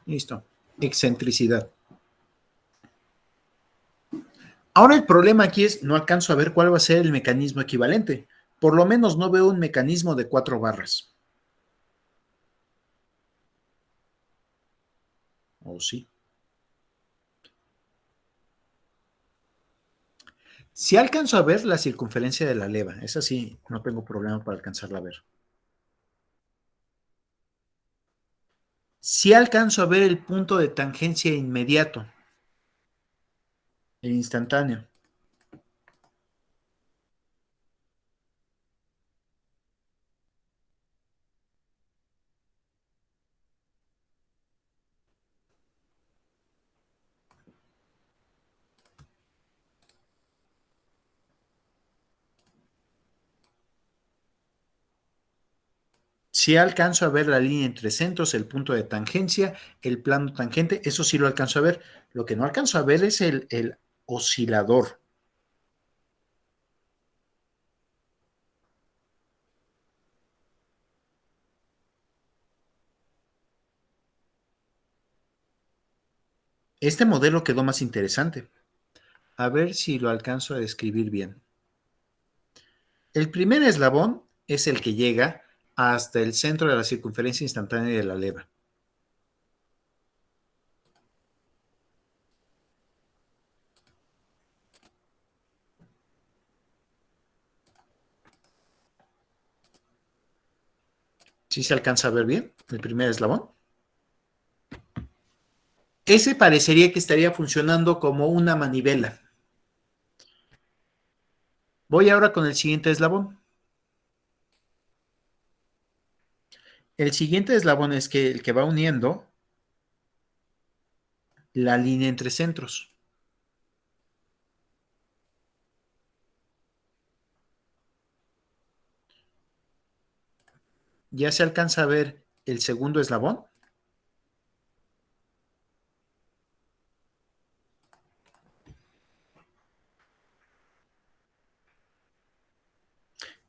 Listo. Excentricidad. Ahora el problema aquí es, no alcanzo a ver cuál va a ser el mecanismo equivalente. Por lo menos no veo un mecanismo de 4 barras. ¿O sí? Si alcanzo a ver la circunferencia de la leva, esa sí, no tengo problema para alcanzarla a ver. Si alcanzo a ver el punto de tangencia inmediato, el instantáneo. Si alcanzo a ver la línea entre centros, el punto de tangencia, el plano tangente, eso sí lo alcanzo a ver. Lo que no alcanzo a ver es el oscilador. Este modelo quedó más interesante. A ver si lo alcanzo a describir bien. El primer eslabón es el que llega hasta el centro de la circunferencia instantánea de la leva. ¿Sí se alcanza a ver bien el primer eslabón? Ese parecería que estaría funcionando como una manivela. Voy ahora con el siguiente eslabón. El siguiente eslabón es el que va uniendo la línea entre centros. ¿Ya se alcanza a ver el segundo eslabón?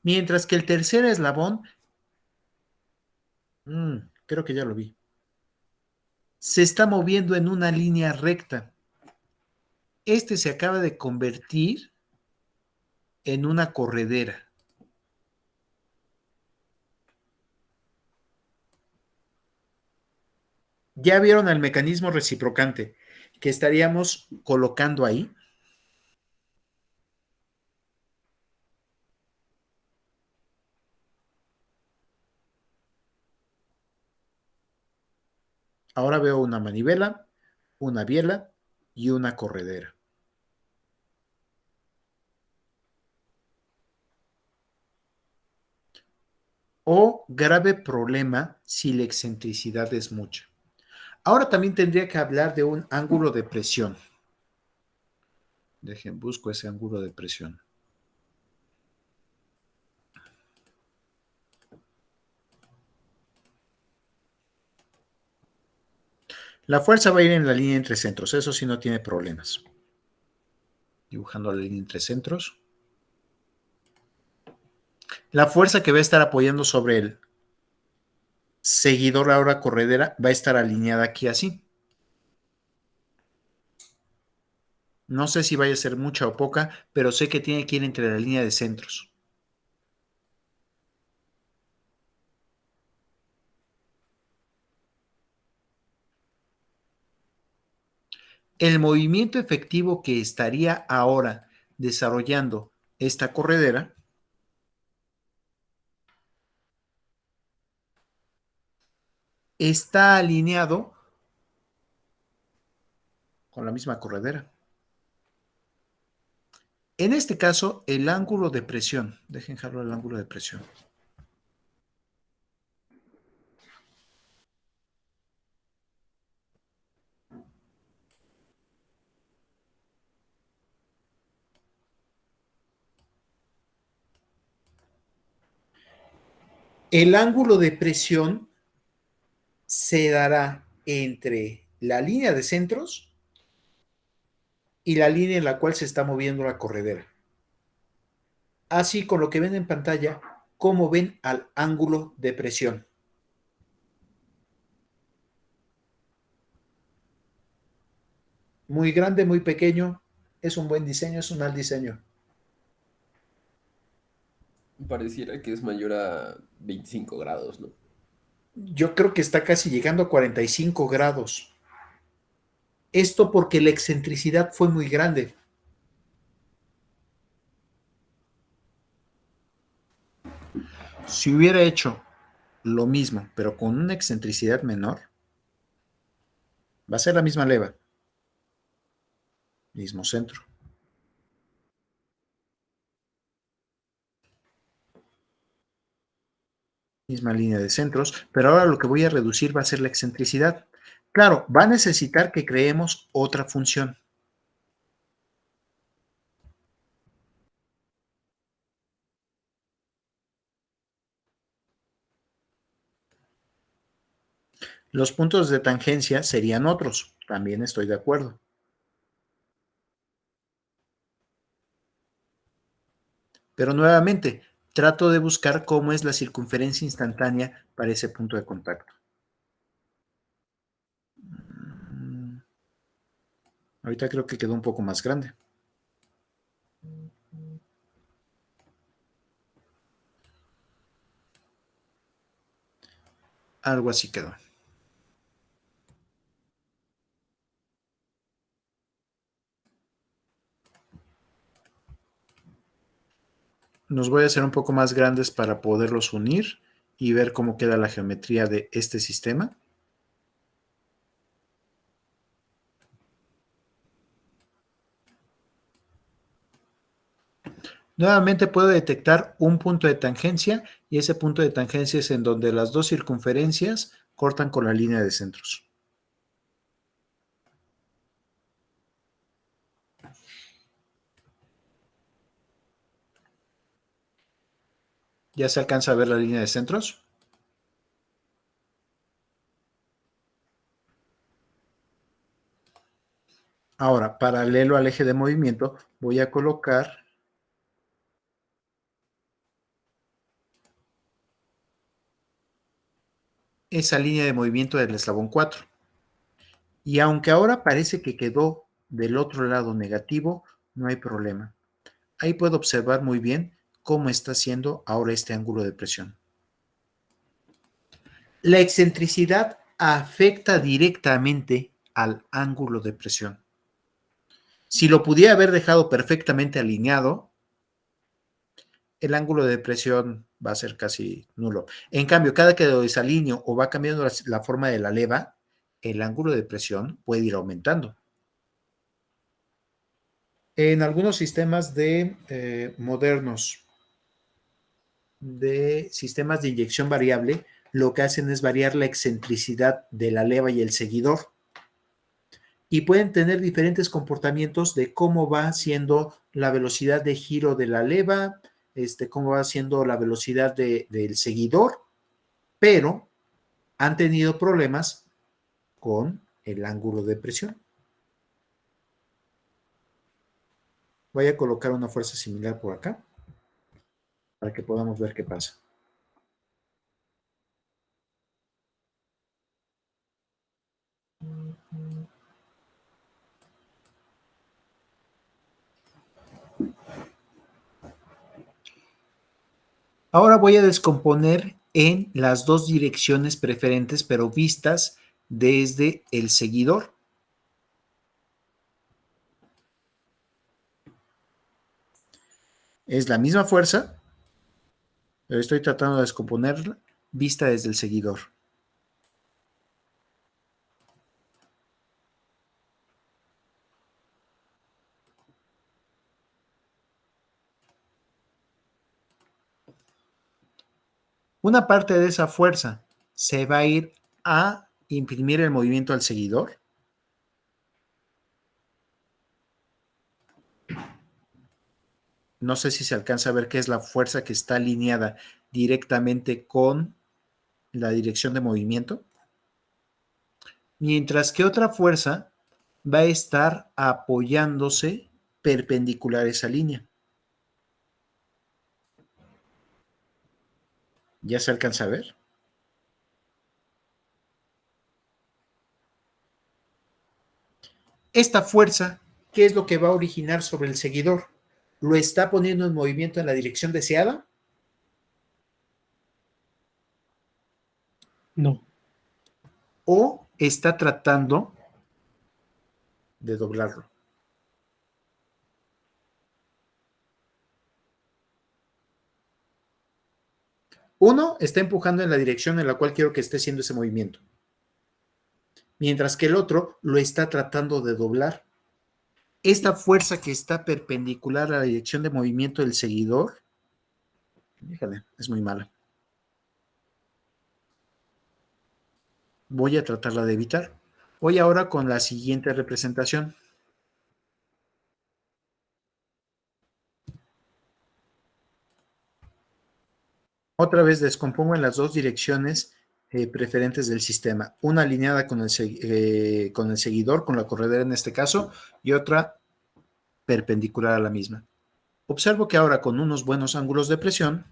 Mientras que el tercer eslabón, creo que ya lo vi, se está moviendo en una línea recta. Este se acaba de convertir en una corredera. ¿Ya vieron el mecanismo reciprocante que estaríamos colocando ahí? Ahora veo una manivela, una biela y una corredera. O grave problema si la excentricidad es mucha. Ahora también tendría que hablar de un ángulo de presión. Dejen, busco ese ángulo de presión. La fuerza va a ir en la línea entre centros, eso sí no tiene problemas. Dibujando la línea entre centros. La fuerza que va a estar apoyando sobre el seguidor ahora corredera va a estar alineada aquí así. No sé si vaya a ser mucha o poca, pero sé que tiene que ir entre la línea de centros. El movimiento efectivo que estaría ahora desarrollando esta corredera está alineado con la misma corredera. En este caso, el ángulo de presión, dejen dejarlo el ángulo de presión. El ángulo de presión se dará entre la línea de centros y la línea en la cual se está moviendo la corredera. Así, con lo que ven en pantalla, cómo ven al ángulo de presión. Muy grande, muy pequeño, es un buen diseño, es un mal diseño. Pareciera que es mayor a 25 grados, ¿no? Yo creo que está casi llegando a 45 grados. Esto porque la excentricidad fue muy grande. Si hubiera hecho lo mismo, pero con una excentricidad menor, va a ser la misma leva, mismo centro. Misma línea de centros, pero ahora lo que voy a reducir va a ser la excentricidad. Claro, va a necesitar que creemos otra función. Los puntos de tangencia serían otros, también estoy de acuerdo. Pero nuevamente, trato de buscar cómo es la circunferencia instantánea para ese punto de contacto. Ahorita creo que quedó un poco más grande. Algo así quedó. Los voy a hacer un poco más grandes para poderlos unir y ver cómo queda la geometría de este sistema. Nuevamente puedo detectar un punto de tangencia y ese punto de tangencia es en donde las dos circunferencias cortan con la línea de centros. ¿Ya se alcanza a ver la línea de centros? Ahora, paralelo al eje de movimiento, voy a colocar esa línea de movimiento del eslabón 4. Y aunque ahora parece que quedó del otro lado negativo, no hay problema. Ahí puedo observar muy bien cómo está haciendo ahora este ángulo de presión. La excentricidad afecta directamente al ángulo de presión. Si lo pudiera haber dejado perfectamente alineado, el ángulo de presión va a ser casi nulo. En cambio, cada que lo desalineo o va cambiando la forma de la leva, el ángulo de presión puede ir aumentando. En algunos sistemas modernos de sistemas de inyección variable, lo que hacen es variar la excentricidad de la leva y el seguidor. Y pueden tener diferentes comportamientos de cómo va siendo la velocidad de giro de la leva, cómo va siendo la velocidad del seguidor, pero han tenido problemas con el ángulo de presión. Voy a colocar una fuerza similar por acá para que podamos ver qué pasa. Ahora voy a descomponer en las dos direcciones preferentes, pero vistas desde el seguidor. Es la misma fuerza, pero estoy tratando de descomponerla vista desde el seguidor. Una parte de esa fuerza se va a ir a imprimir el movimiento al seguidor. No sé si se alcanza a ver qué es la fuerza que está alineada directamente con la dirección de movimiento. Mientras que otra fuerza va a estar apoyándose perpendicular a esa línea. ¿Ya se alcanza a ver? Esta fuerza, ¿qué es lo que va a originar sobre el seguidor? ¿Lo está poniendo en movimiento en la dirección deseada? No. ¿O está tratando de doblarlo? Uno está empujando en la dirección en la cual quiero que esté haciendo ese movimiento, mientras que el otro lo está tratando de doblar. Esta fuerza que está perpendicular a la dirección de movimiento del seguidor, fíjale, es muy mala. Voy a tratarla de evitar. Voy ahora con la siguiente representación. Otra vez descompongo en las dos direcciones preferentes del sistema. Una alineada con el seguidor, con la corredera en este caso, y otra perpendicular a la misma. Observo que ahora con unos buenos ángulos de presión,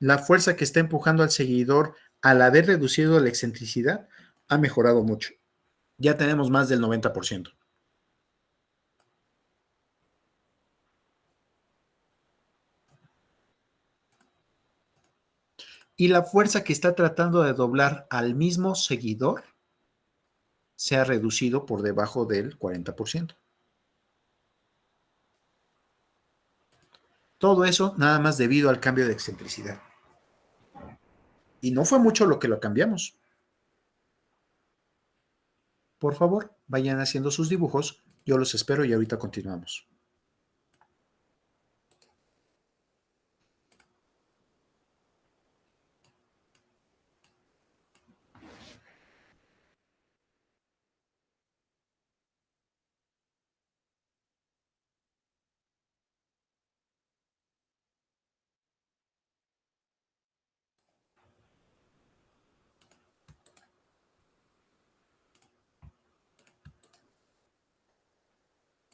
la fuerza que está empujando al seguidor al haber reducido la excentricidad ha mejorado mucho. Ya tenemos más del 90%. Y la fuerza que está tratando de doblar al mismo seguidor se ha reducido por debajo del 40%. Todo eso nada más debido al cambio de excentricidad. Y no fue mucho lo que lo cambiamos. Por favor, vayan haciendo sus dibujos. Yo los espero y ahorita continuamos.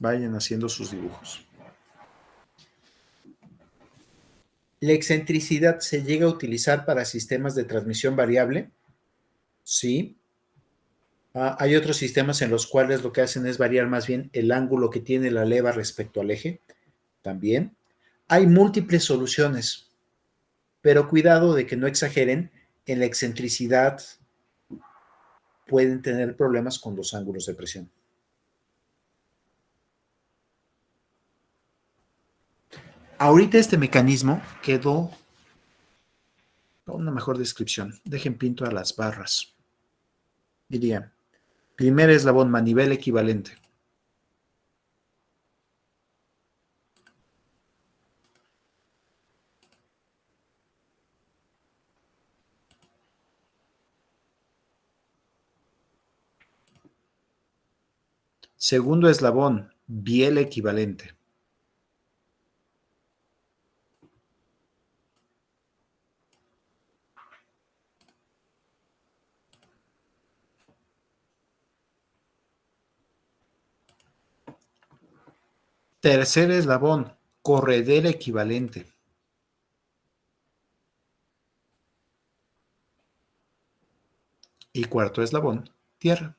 Vayan haciendo sus dibujos. ¿La excentricidad se llega a utilizar para sistemas de transmisión variable? Sí. Hay otros sistemas en los cuales lo que hacen es variar más bien el ángulo que tiene la leva respecto al eje. También. Hay múltiples soluciones, pero cuidado de que no exageren en la excentricidad. Pueden tener problemas con los ángulos de presión. Ahorita este mecanismo quedó con una mejor descripción. Dejen pinto a las barras. Diría, primer eslabón, manivela equivalente. Segundo eslabón, biela equivalente. Tercer eslabón, corredera equivalente. Y cuarto eslabón, tierra.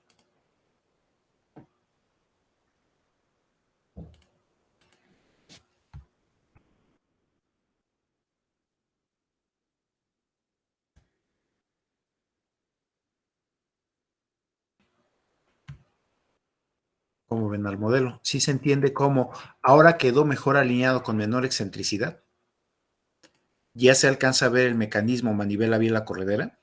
¿Cómo ven al modelo? ¿Sí se entiende cómo ahora quedó mejor alineado con menor excentricidad? ¿Ya se alcanza a ver el mecanismo manivela biela corredera?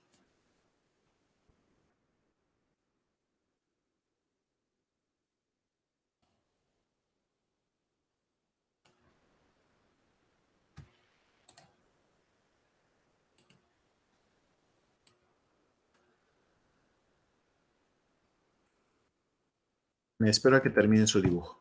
Me espero a que terminen su dibujo.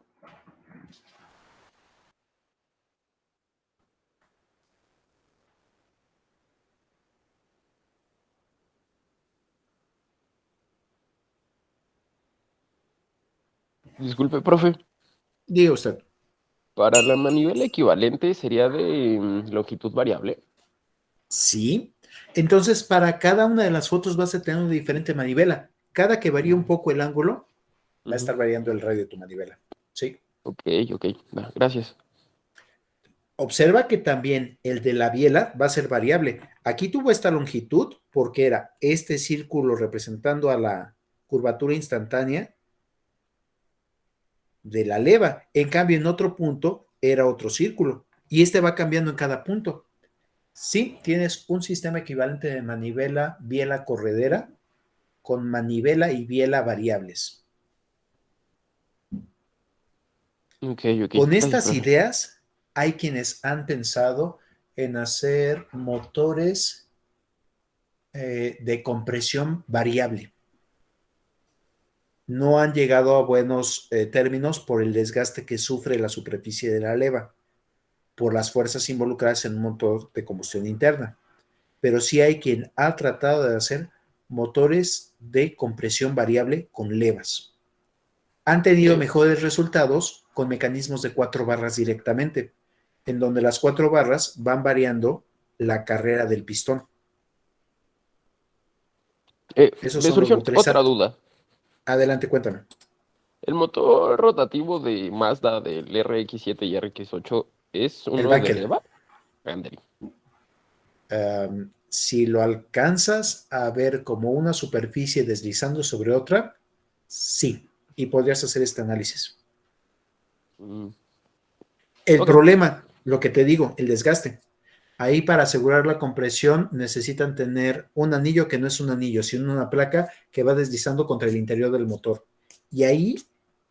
Disculpe, profe. Diga usted. Para la manivela equivalente sería de longitud variable. Sí. Entonces, para cada una de las fotos vas a tener una diferente manivela. Cada que varíe un poco el ángulo, va a Ujú. estar variando el radio de tu manivela. ¿Sí? Ok, ok. Va, gracias. Observa que también el de la biela va a ser variable. Aquí tuvo esta longitud porque era este círculo representando a la curvatura instantánea de la leva. En cambio, en otro punto era otro círculo. Y este va cambiando en cada punto. Sí, tienes un sistema equivalente de manivela, biela corredera con manivela y biela variables. Ok, ok. Con Gracias, estas profe. ideas, hay quienes han pensado en hacer motores de compresión variable. no han llegado a buenos términos por el desgaste que sufre la superficie de la leva, por las fuerzas involucradas en un motor de combustión interna. Pero sí hay quien ha tratado de hacer motores de compresión variable con levas. Han tenido Sí. mejores resultados con mecanismos de 4 barras directamente, en donde las 4 barras van variando la carrera del pistón. Esos Me son los surgió motores otra duda. Adelante, cuéntame. ¿El motor rotativo de Mazda del RX-7 y RX-8 es El uno de Wankel. leva? Ándale. Si lo alcanzas a ver como una superficie deslizando sobre otra, sí, y podrías hacer este análisis. Mm, El ok. problema, lo que te digo, el desgaste. Ahí para asegurar la compresión necesitan tener un anillo que no es un anillo, sino una placa que va deslizando contra el interior del motor. Y ahí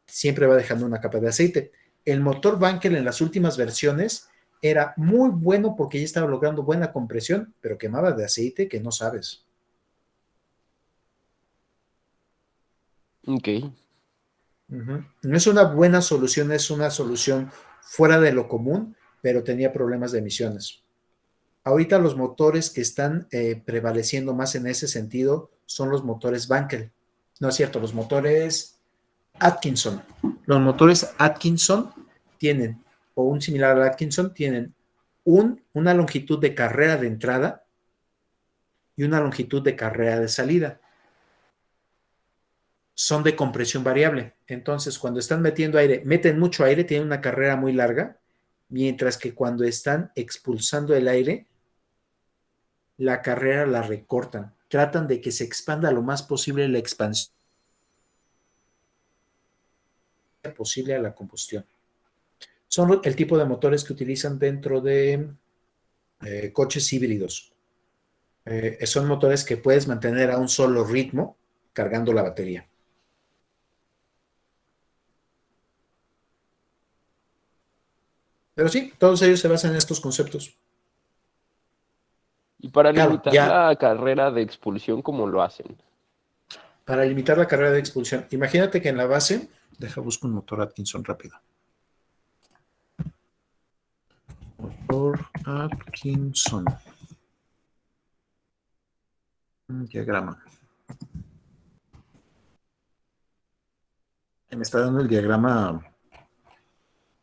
siempre va dejando una capa de aceite. El motor Wankel en las últimas versiones era muy bueno porque ya estaba logrando buena compresión, pero quemaba de aceite que no sabes. Ok. No es una buena solución, es una solución fuera de lo común, pero tenía problemas de emisiones. Ahorita los motores que están prevaleciendo más en ese sentido son los motores Wankel. No es cierto, los motores Atkinson. Los motores Atkinson tienen, o un similar al Atkinson, tienen una longitud de carrera de entrada y una longitud de carrera de salida. Son de compresión variable. Entonces, cuando están metiendo aire, meten mucho aire, tienen una carrera muy larga, mientras que cuando están expulsando el aire, la carrera la recortan. Tratan de que se expanda lo más posible la expansión posible a la combustión. Son el tipo de motores que utilizan dentro de coches híbridos. Son motores que puedes mantener a un solo ritmo cargando la batería. Pero sí, todos ellos se basan en estos conceptos. Y para Claro, limitar ya la carrera de expulsión, ¿cómo lo hacen? para limitar la carrera de expulsión, imagínate que en la base, deja busco un motor Atkinson rápido. Motor Atkinson. Un diagrama. Me está dando el diagrama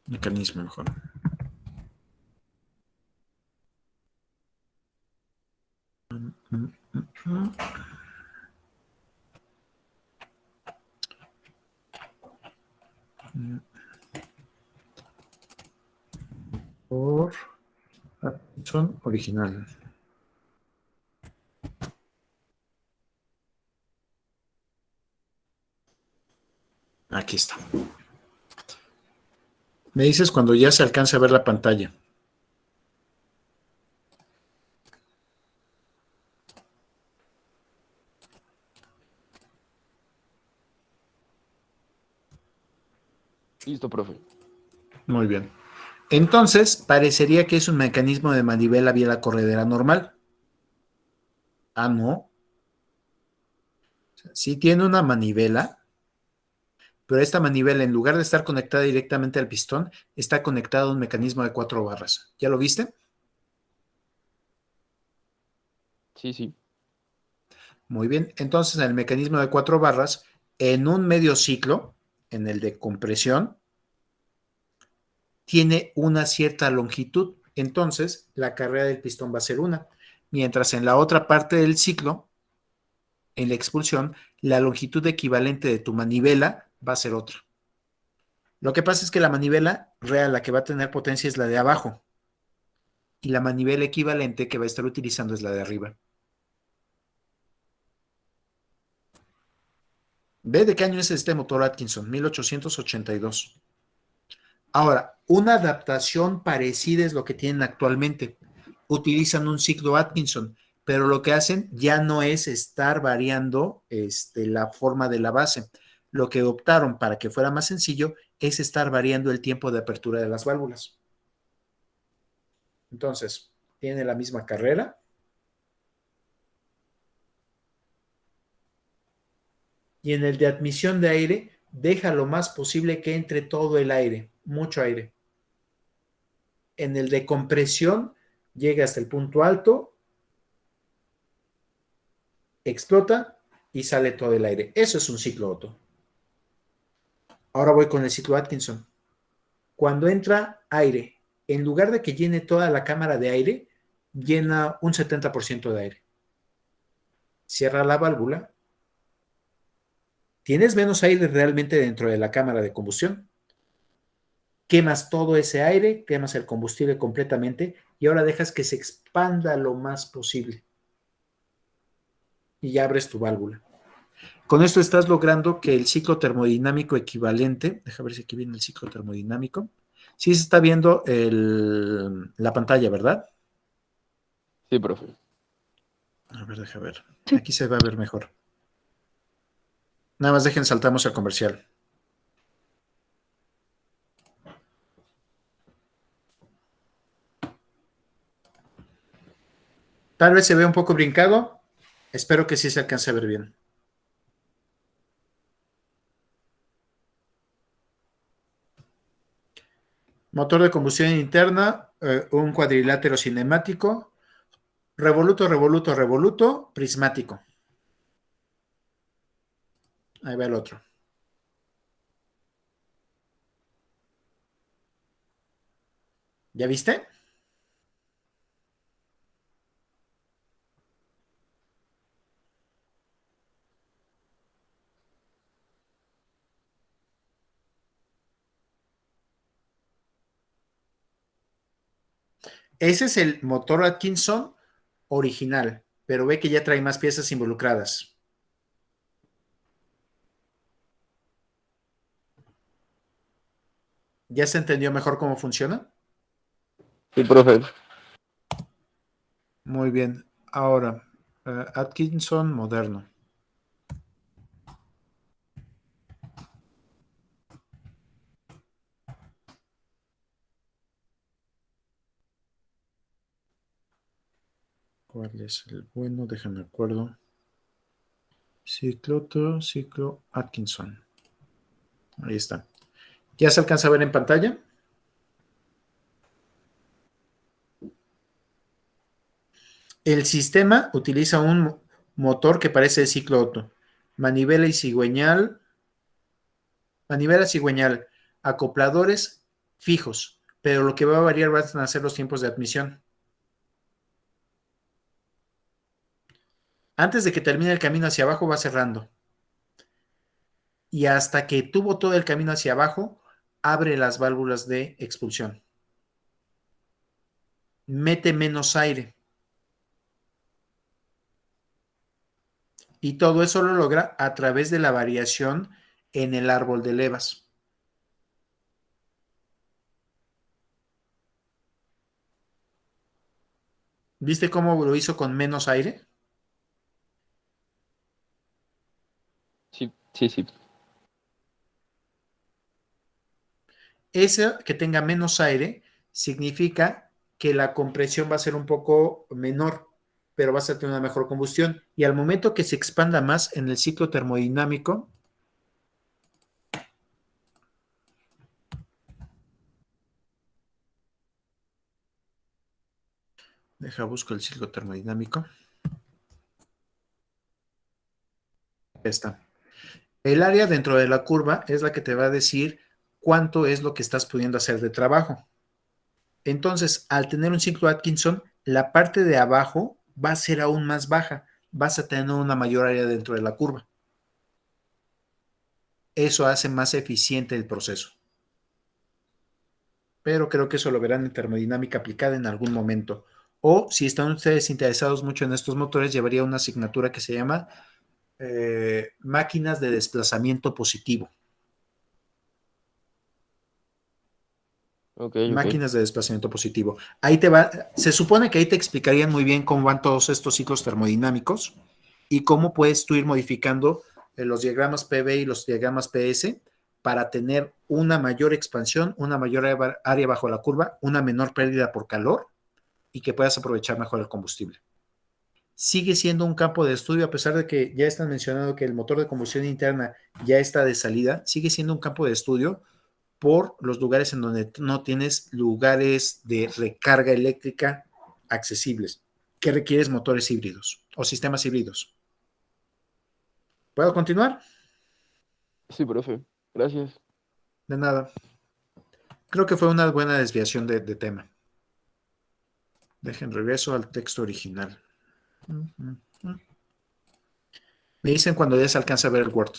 mecanismo mejor. Por Atkinson original. Aquí está. Me dices cuando ya se alcance a ver la pantalla. Listo, profe. Muy bien. Entonces, parecería que es un mecanismo de manivela vía la corredera normal. Ah, no. Sí tiene una manivela, pero esta manivela, en lugar de estar conectada directamente al pistón, está conectada a un mecanismo de 4 barras. ¿Ya lo viste? Sí, sí. Muy bien. Entonces, en el mecanismo de 4 barras, en un medio ciclo, en el de compresión, tiene una cierta longitud. Entonces, la carrera del pistón va a ser una. Mientras en la otra parte del ciclo, en la expulsión, la longitud equivalente de tu manivela va a ser otra. Lo que pasa es que la manivela real, la que va a tener potencia, es la de abajo. Y la manivela equivalente que va a estar utilizando es la de arriba. ¿Ve de qué año es este motor Atkinson? 1882. Ahora, una adaptación parecida es lo que tienen actualmente. Utilizan un ciclo Atkinson, pero lo que hacen ya no es estar variando la forma de la base. Lo que optaron para que fuera más sencillo es estar variando el tiempo de apertura de las válvulas. Entonces, tiene la misma carrera Y en el de admisión de aire, deja lo más posible que entre todo el aire, mucho aire. En el de compresión, llega hasta el punto alto, explota y sale todo el aire. Eso es un ciclo Otto. Ahora voy con el ciclo Atkinson. Cuando entra aire, en lugar de que llene toda la cámara de aire, llena un 70% de aire. Cierra la válvula. Tienes menos aire realmente dentro de la cámara de combustión. Quemas todo ese aire, quemas el combustible completamente y ahora dejas que se expanda lo más posible. Y ya abres tu válvula. Con esto estás logrando que el ciclo termodinámico equivalente, deja ver si aquí viene el ciclo termodinámico. Sí se está viendo la pantalla, ¿verdad? Sí, profe. A ver, deja ver. Aquí se va a ver mejor. Nada más dejen saltamos al comercial. Tal vez se vea un poco brincado. Espero que sí se alcance a ver bien. Motor de combustión interna, un cuadrilátero cinemático, revoluto, revoluto, revoluto, prismático. Ahí va el otro. ¿Ya viste? Ese es el motor Atkinson original, pero ve que ya trae más piezas involucradas. ¿Ya se entendió mejor cómo funciona? Sí, profe. Muy bien. Ahora, Atkinson moderno. ¿Cuál es el bueno? Déjenme acuerdo. Ciclo Atkinson. Ahí está. ¿Ya se alcanza a ver en pantalla? El sistema utiliza un motor que parece de ciclo Otto. Manivela cigüeñal, acopladores fijos, pero lo que va a variar van a ser los tiempos de admisión. Antes de que termine el camino hacia abajo va cerrando. Y hasta que tuvo todo el camino hacia abajo, abre las válvulas de expulsión. Mete menos aire. Y todo eso lo logra a través de la variación en el árbol de levas. ¿Viste cómo lo hizo con menos aire? Sí, sí, sí. Ese que tenga menos aire significa que la compresión va a ser un poco menor, pero vas a tener una mejor combustión. Y al momento que se expanda más en el ciclo termodinámico, deja busco el ciclo termodinámico. Ya está. El área dentro de la curva es la que te va a decir cuánto es lo que estás pudiendo hacer de trabajo. Entonces, al tener un ciclo Atkinson, la parte de abajo va a ser aún más baja. Vas a tener una mayor área dentro de la curva. Eso hace más eficiente el proceso. Pero creo que eso lo verán en termodinámica aplicada en algún momento. O si están ustedes interesados mucho en estos motores, llevaría una asignatura que se llama máquinas de desplazamiento positivo. Ok, ok. Máquinas de desplazamiento positivo. Ahí te va, se supone que ahí te explicarían muy bien cómo van todos estos ciclos termodinámicos y cómo puedes tú ir modificando los diagramas PV y los diagramas PS para tener una mayor expansión, una mayor área bajo la curva, una menor pérdida por calor y que puedas aprovechar mejor el combustible. sigue siendo un campo de estudio, a pesar de que ya están mencionando que el motor de combustión interna ya está de salida, sigue siendo un campo de estudio por los lugares en donde no tienes lugares de recarga eléctrica accesibles, que requieres motores híbridos o sistemas híbridos. ¿Puedo continuar? Sí, profe. Gracias. De nada. Creo que fue una buena desviación de tema. Dejen regreso al texto original. Me dicen cuando ya se alcanza a ver el Word.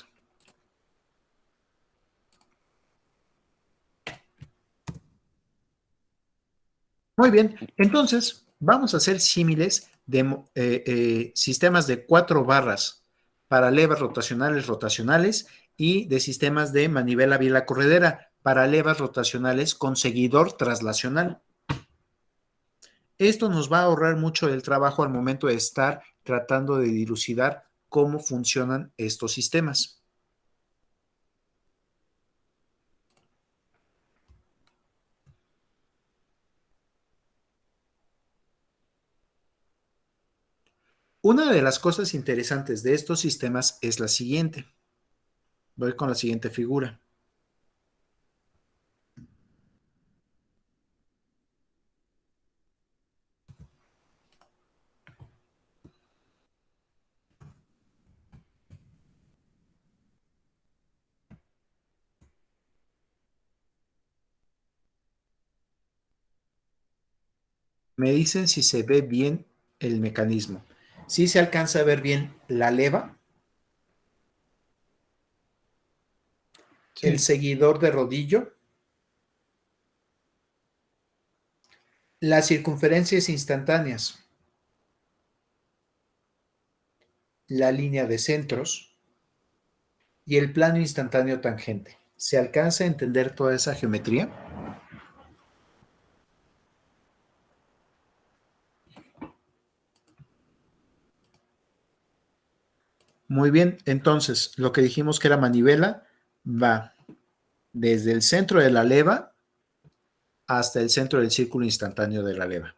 Muy bien, entonces vamos a hacer símiles de sistemas de 4 barras para levas rotacionales y de sistemas de manivela biela corredera para levas rotacionales con seguidor traslacional. Esto nos va a ahorrar mucho del trabajo al momento de estar tratando de dilucidar cómo funcionan estos sistemas. Una de las cosas interesantes de estos sistemas es la siguiente. Voy con la siguiente figura. Me dicen si se ve bien el mecanismo. ¿Sí se alcanza a ver bien la leva? Sí, El seguidor de rodillo, las circunferencias instantáneas, la línea de centros y el plano instantáneo tangente. ¿Se alcanza a entender toda esa geometría? Muy bien, entonces lo que dijimos que era manivela va desde el centro de la leva hasta el centro del círculo instantáneo de la leva.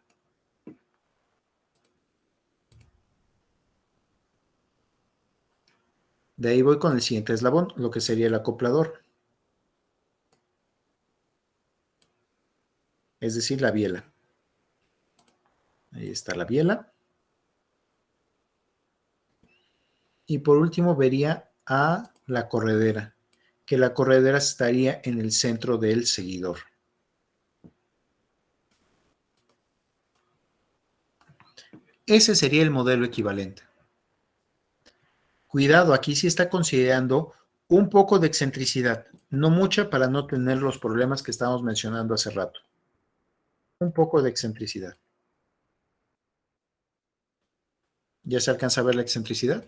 De ahí voy con el siguiente eslabón, lo que sería el acoplador, es decir, la biela. Ahí está la biela. Y por último vería a la corredera, que la corredera estaría en el centro del seguidor. Ese sería el modelo equivalente. Cuidado, aquí sí está considerando un poco de excentricidad, no mucha para no tener los problemas que estábamos mencionando hace rato. Un poco de excentricidad. ¿Ya se alcanza a ver la excentricidad?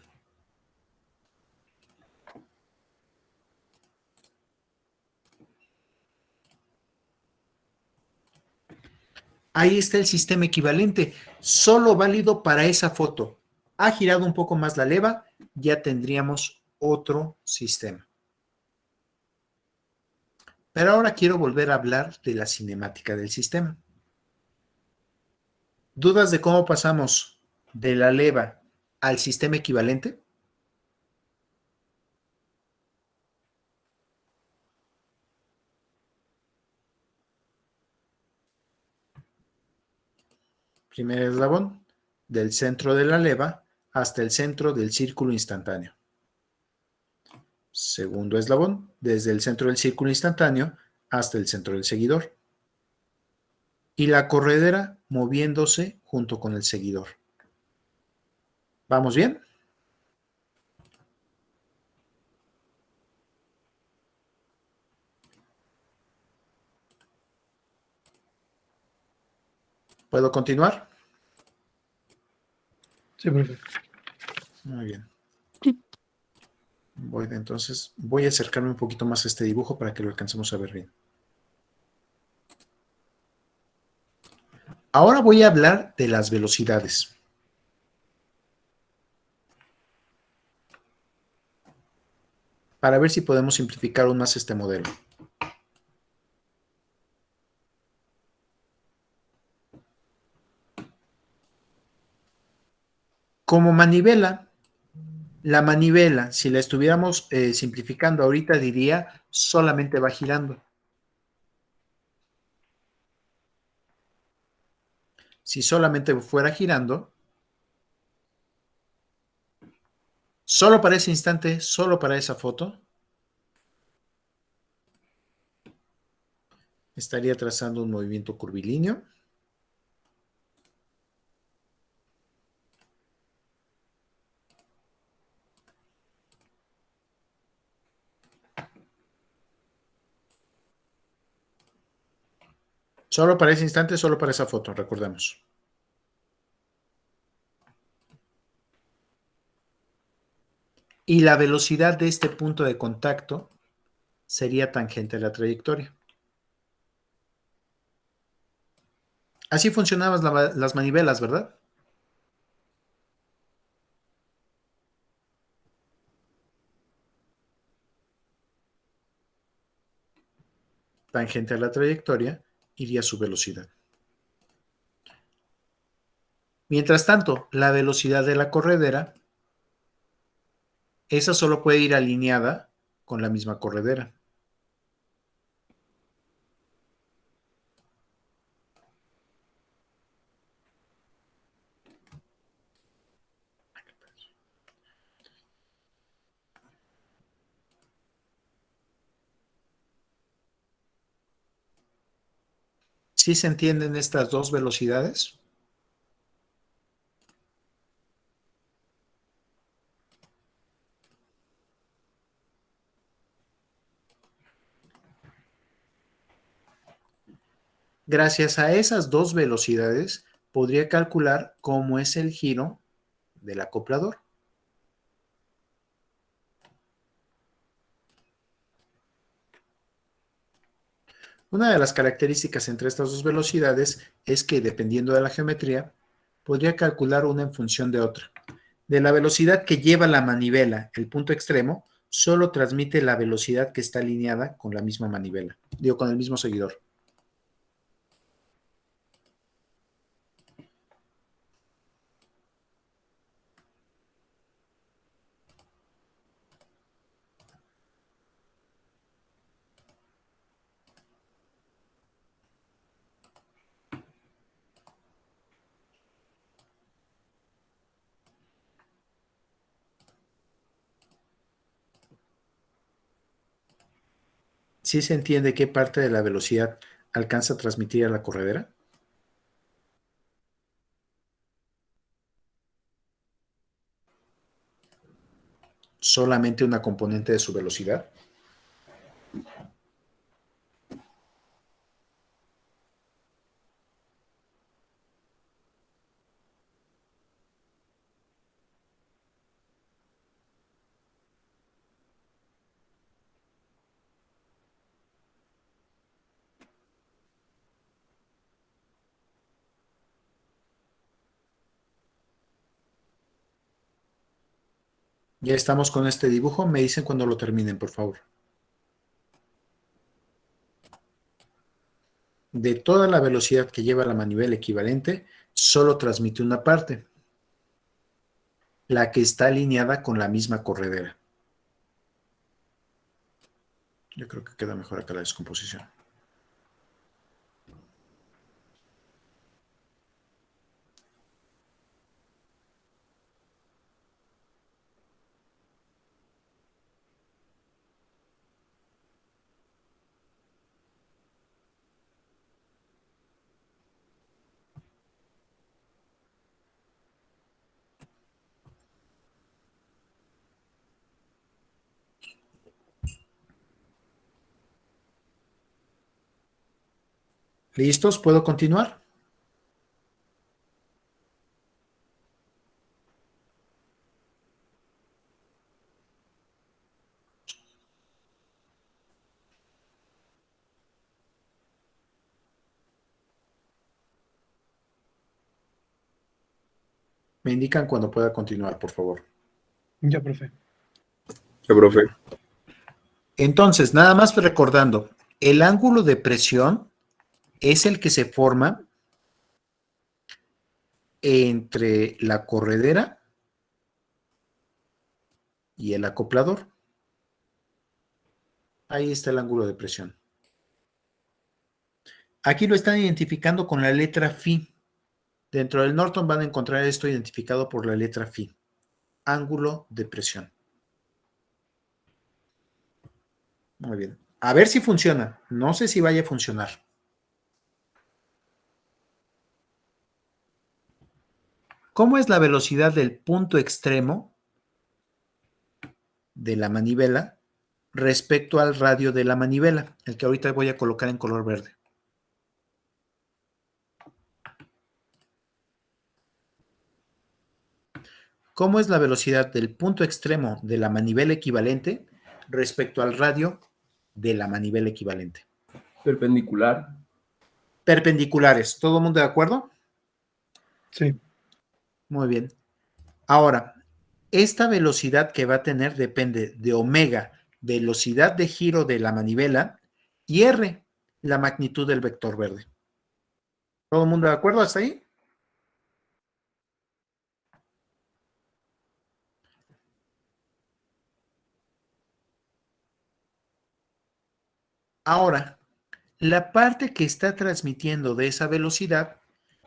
Ahí está el sistema equivalente, solo válido para esa foto. Ha girado un poco más la leva, ya tendríamos otro sistema. Pero ahora quiero volver a hablar de la cinemática del sistema. ¿Dudas de cómo pasamos de la leva al sistema equivalente? Primer eslabón, del centro de la leva hasta el centro del círculo instantáneo. Segundo eslabón, desde el centro del círculo instantáneo hasta el centro del seguidor. Y la corredera moviéndose junto con el seguidor. ¿Vamos bien? ¿Puedo continuar? sí, profe. Muy bien. Entonces voy a acercarme un poquito más a este dibujo para que lo alcancemos a ver bien. Ahora voy a hablar de las velocidades. Para ver si podemos simplificar aún más este modelo. Como manivela, la manivela, si la estuviéramos simplificando ahorita, diría solamente va girando. Si solamente fuera girando, solo para ese instante, solo para esa foto, estaría trazando un movimiento curvilíneo. Solo para ese instante, solo para esa foto, recordemos. Y la velocidad de este punto de contacto sería tangente a la trayectoria. Así funcionaban las manivelas, ¿verdad? Tangente a la trayectoria iría su velocidad. Mientras tanto, la velocidad de la corredera, esa solo puede ir alineada con la misma corredera. ¿Sí se entienden estas dos velocidades? Gracias a esas dos velocidades, podría calcular cómo es el giro del acoplador. Una de las características entre estas dos velocidades es que, dependiendo de la geometría, podría calcular una en función de otra. De la velocidad que lleva la manivela, el punto extremo, solo transmite la velocidad que está alineada con la misma manivela, con el mismo seguidor. ¿Sí se entiende qué parte de la velocidad alcanza a transmitir a la corredera? ¿Solamente una componente de su velocidad? Ya estamos con este dibujo. Me dicen cuando lo terminen, por favor. De toda la velocidad que lleva la manivela equivalente, solo transmite una parte, la que está alineada con la misma corredera. Yo creo que queda mejor acá la descomposición. ¿Listos? ¿Puedo continuar? Me indican cuando pueda continuar, por favor. Ya, profe. Ya, profe. Entonces, nada más recordando, el ángulo de presión es el que se forma entre la corredera y el acoplador. Ahí está el ángulo de presión. Aquí lo están identificando con la letra Φ. Dentro del Norton van a encontrar esto identificado por la letra Φ. Ángulo de presión. Muy bien. A ver si funciona. No sé si vaya a funcionar. ¿Cómo es la velocidad del punto extremo de la manivela respecto al radio de la manivela? El que ahorita voy a colocar en color verde. ¿Cómo es la velocidad del punto extremo de la manivela equivalente respecto al radio de la manivela equivalente? Perpendicular. Perpendiculares. ¿Todo el mundo de acuerdo? Sí. Muy bien. Ahora, esta velocidad que va a tener depende de omega, velocidad de giro de la manivela, y R, la magnitud del vector verde. ¿Todo el mundo de acuerdo hasta ahí? Ahora, la parte que está transmitiendo de esa velocidad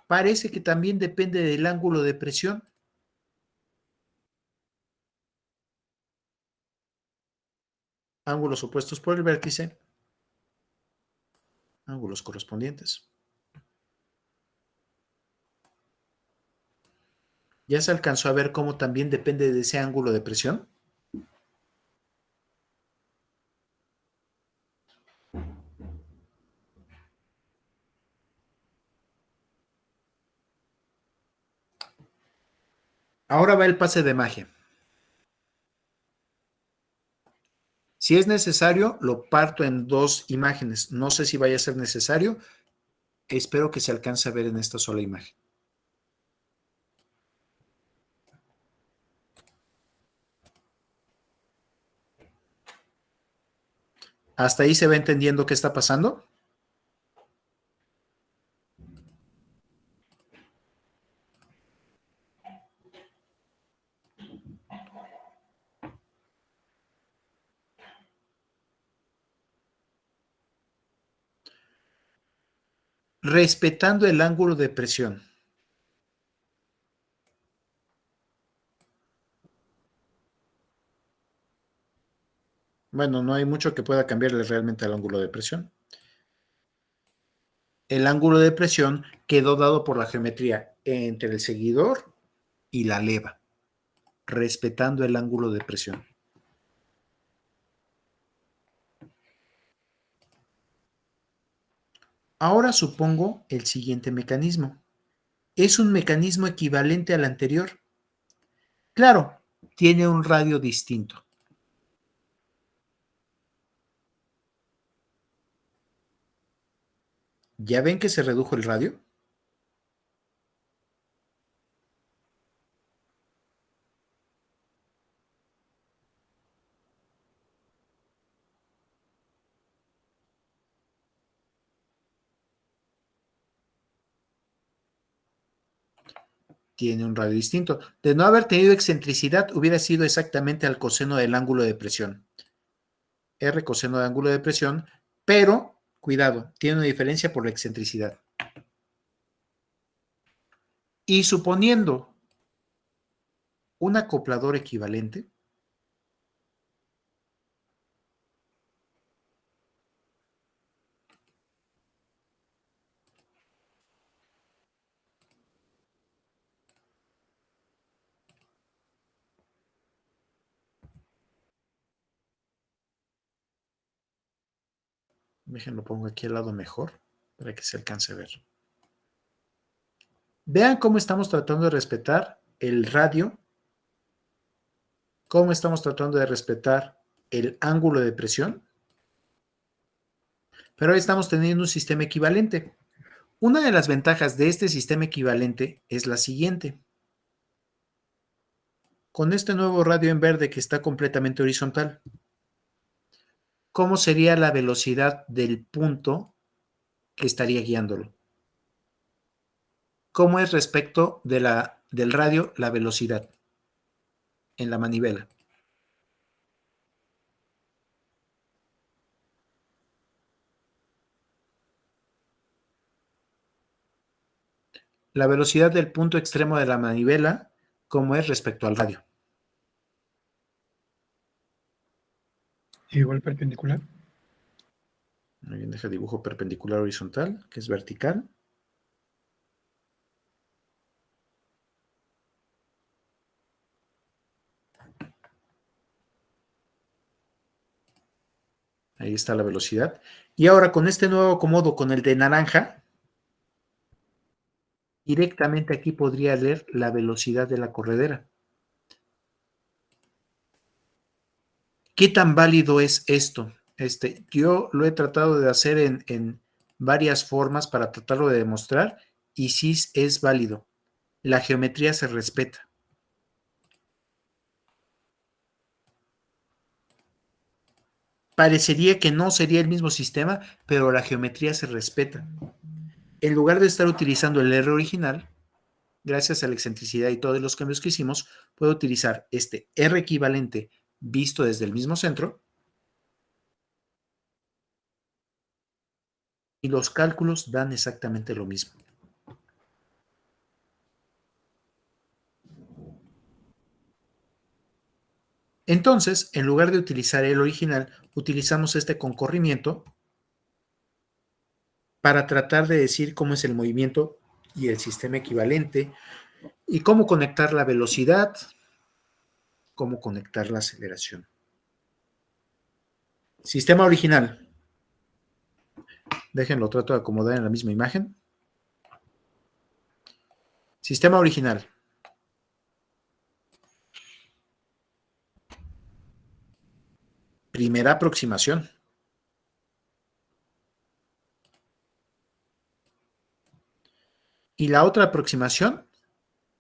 parece que también depende del ángulo de presión. Ángulos opuestos por el vértice, ángulos correspondientes. ¿Ya se alcanzó a ver cómo también depende de ese ángulo de presión? Ahora va el pase de magia. Si es necesario, lo parto en dos imágenes. No sé si vaya a ser necesario. Espero que se alcance a ver en esta sola imagen. ¿Hasta ahí se va entendiendo qué está pasando? Respetando el ángulo de presión. Bueno, no hay mucho que pueda cambiarle realmente al ángulo de presión. El ángulo de presión quedó dado por la geometría entre el seguidor y la leva, respetando el ángulo de presión. Ahora supongo el siguiente mecanismo. ¿Es un mecanismo equivalente al anterior? Claro, tiene un radio distinto. ¿Ya ven que se redujo el radio? Tiene un radio distinto. De no haber tenido excentricidad, hubiera sido exactamente al coseno del ángulo de presión. R coseno de ángulo de presión, pero, cuidado, tiene una diferencia por la excentricidad. Y suponiendo un acoplador equivalente, déjenlo pongo aquí al lado mejor para que se alcance a ver. Vean cómo estamos tratando de respetar el radio, cómo estamos tratando de respetar el ángulo de presión, pero ahora estamos teniendo un sistema equivalente. Una de las ventajas de este sistema equivalente es la siguiente. Con este nuevo radio en verde que está completamente horizontal, ¿cómo sería la velocidad del punto que estaría guiándolo? ¿Cómo es respecto de del radio la velocidad en la manivela? la velocidad del punto extremo de la manivela, ¿cómo es respecto al radio? Igual perpendicular. Muy bien, deja dibujo perpendicular horizontal, que es vertical. Ahí está la velocidad. Y ahora con este nuevo acomodo, con el de naranja, directamente aquí podría leer la velocidad de la corredera. ¿Qué tan válido es esto? Yo lo he tratado de hacer en varias formas para tratarlo de demostrar y sí es válido. La geometría se respeta. Parecería que no sería el mismo sistema, pero la geometría se respeta. En lugar de estar utilizando el R original, gracias a la excentricidad y todos los cambios que hicimos, puedo utilizar este R equivalente visto desde el mismo centro y los cálculos dan exactamente lo mismo. Entonces, en lugar de utilizar el original, utilizamos este concorrimiento para tratar de decir cómo es el movimiento y el sistema equivalente y cómo conectar la velocidad, cómo conectar la aceleración. Sistema original. Déjenlo, trato de acomodar en la misma imagen. Sistema original. Primera aproximación. Y la otra aproximación,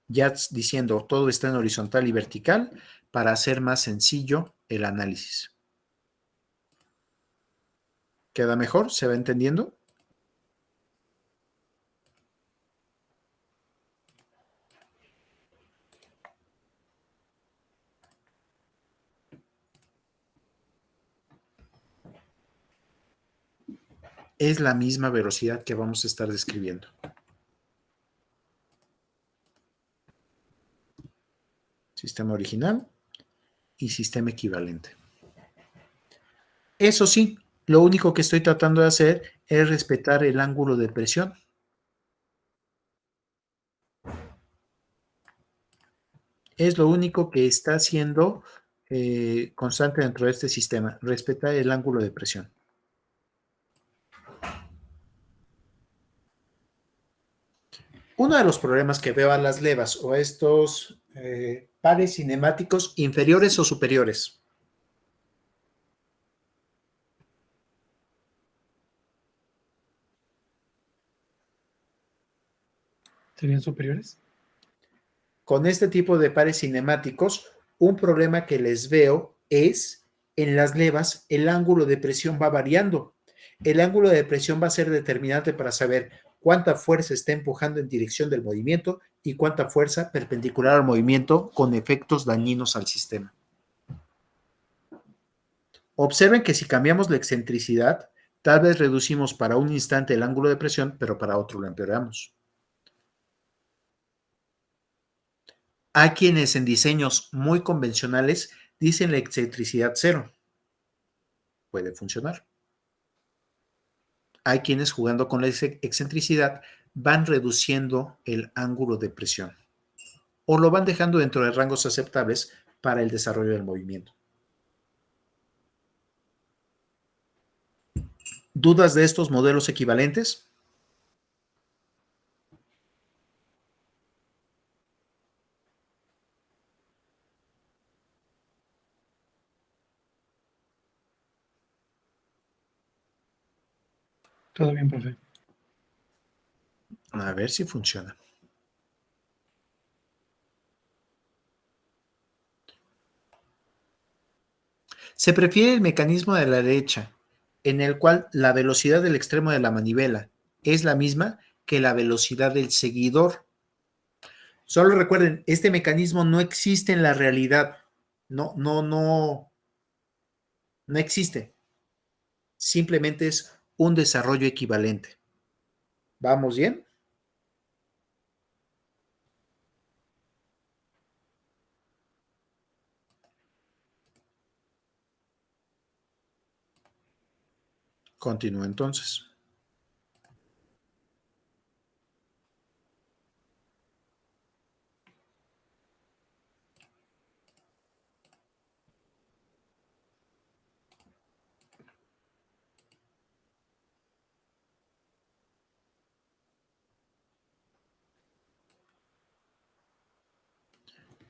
ya diciendo todo está en horizontal y vertical, para hacer más sencillo el análisis. ¿Queda mejor? ¿Se va entendiendo? Es la misma velocidad que vamos a estar describiendo. Sistema original y sistema equivalente. Eso sí, lo único que estoy tratando de hacer es respetar el ángulo de presión. Es lo único que está siendo constante dentro de este sistema, respetar el ángulo de presión. Uno de los problemas que veo a las levas o a estos pares cinemáticos inferiores o superiores. ¿Serían superiores? Con este tipo de pares cinemáticos, un problema que les veo es en las levas el ángulo de presión va variando. El ángulo de presión va a ser determinante para saber cuánta fuerza está empujando en dirección del movimiento y cuánta fuerza perpendicular al movimiento con efectos dañinos al sistema. Observen que si cambiamos la excentricidad, tal vez reducimos para un instante el ángulo de presión, pero para otro lo empeoramos. Hay quienes en diseños muy convencionales dicen la excentricidad cero. Puede funcionar. Hay quienes jugando con la excentricidad van reduciendo el ángulo de presión o lo van dejando dentro de rangos aceptables para el desarrollo del movimiento. ¿Dudas de estos modelos equivalentes? Todo bien, profe. A ver si funciona. Se prefiere el mecanismo de la derecha, en el cual la velocidad del extremo de la manivela es la misma que la velocidad del seguidor. Solo recuerden, este mecanismo no existe en la realidad. No existe. Simplemente es un desarrollo equivalente. ¿Vamos bien? Continúa entonces.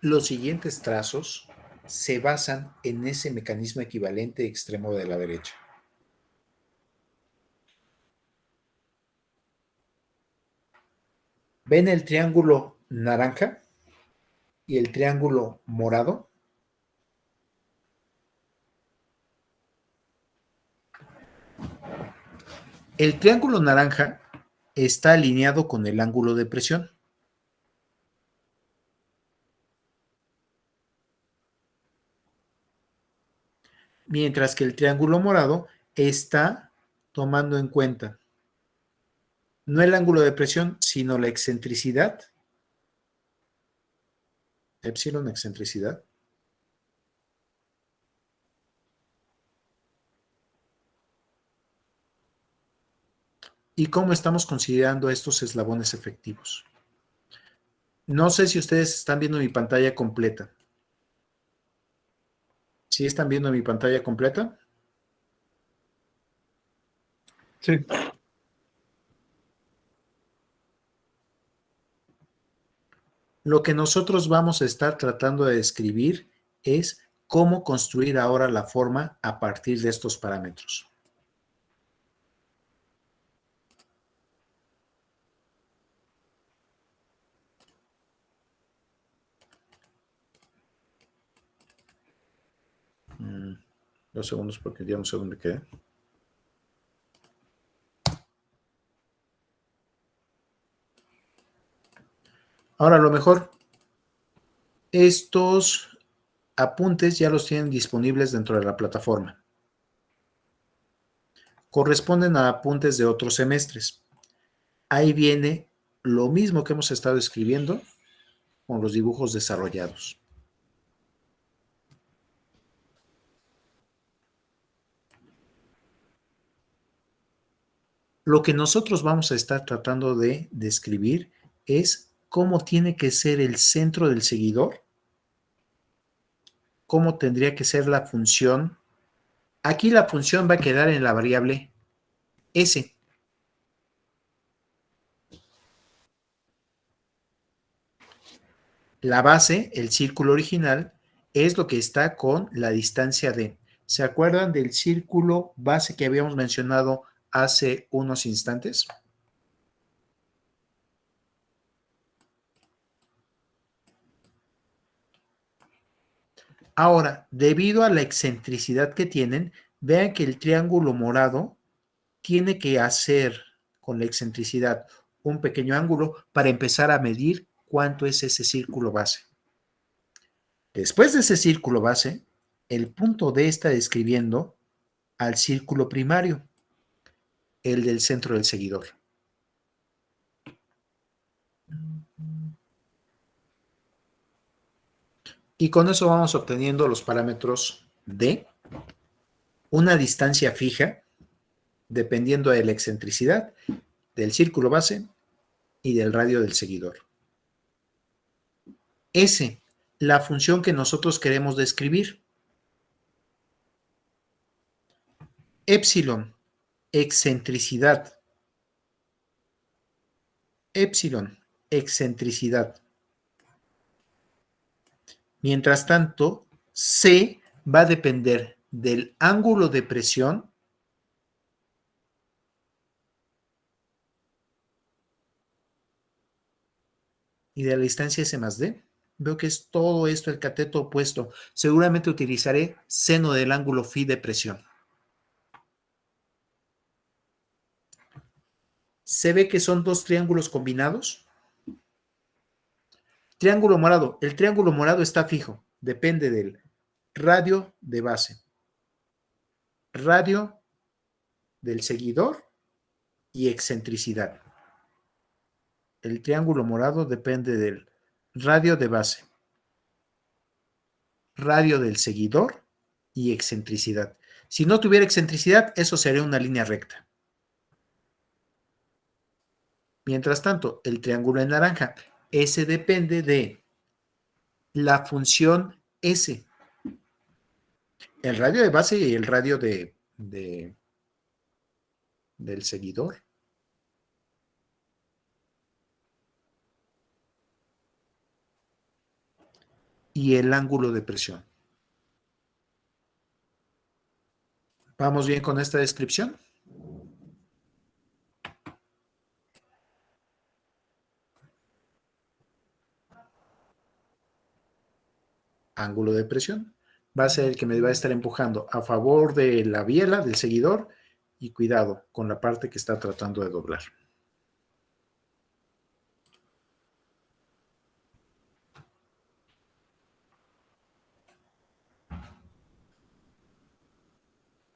Los siguientes trazos se basan en ese mecanismo equivalente extremo de la derecha. ¿Ven el triángulo naranja y el triángulo morado? El triángulo naranja está alineado con el ángulo de presión. Mientras que el triángulo morado está tomando en cuenta no el ángulo de presión, sino la excentricidad, epsilon, excentricidad, y cómo estamos considerando estos eslabones efectivos. No sé si ustedes están viendo mi pantalla completa. ¿Sí están viendo mi pantalla completa? Sí. Lo que nosotros vamos a estar tratando de describir es cómo construir ahora la forma a partir de estos parámetros. Dos segundos porque ya no sé dónde quedé. Ahora, a lo mejor estos apuntes ya los tienen disponibles dentro de la plataforma. Corresponden a apuntes de otros semestres. Ahí viene lo mismo que hemos estado escribiendo con los dibujos desarrollados. Lo que nosotros vamos a estar tratando de describir es cómo tiene que ser el centro del seguidor, cómo tendría que ser la función. Aquí la función va a quedar en la variable S. La base, el círculo original, es lo que está con la distancia D. ¿Se acuerdan del círculo base que habíamos mencionado hace unos instantes? Ahora, debido a la excentricidad que tienen, vean que el triángulo morado tiene que hacer con la excentricidad un pequeño ángulo para empezar a medir cuánto es ese círculo base. Después de ese círculo base, el punto D está describiendo al círculo primario, el del centro del seguidor. Y con eso vamos obteniendo los parámetros D, una distancia fija, dependiendo de la excentricidad, del círculo base y del radio del seguidor. S, la función que nosotros queremos describir. Epsilon, excentricidad. Epsilon, excentricidad. Mientras tanto, C va a depender del ángulo de presión y de la distancia S más D. Veo que es todo esto el cateto opuesto. Seguramente utilizaré seno del ángulo phi de presión. ¿Se ve que son dos triángulos combinados? Triángulo morado. El triángulo morado está fijo. Depende del radio de base, radio del seguidor y excentricidad. El triángulo morado depende del radio de base, radio del seguidor y excentricidad. Si no tuviera excentricidad, eso sería una línea recta. Mientras tanto, el triángulo en naranja, S depende de la función S, el radio de base y el radio del seguidor. Y el ángulo de presión. ¿Vamos bien con esta descripción? Ángulo de presión va a ser el que me va a estar empujando a favor de la biela, del seguidor, y cuidado con la parte que está tratando de doblar.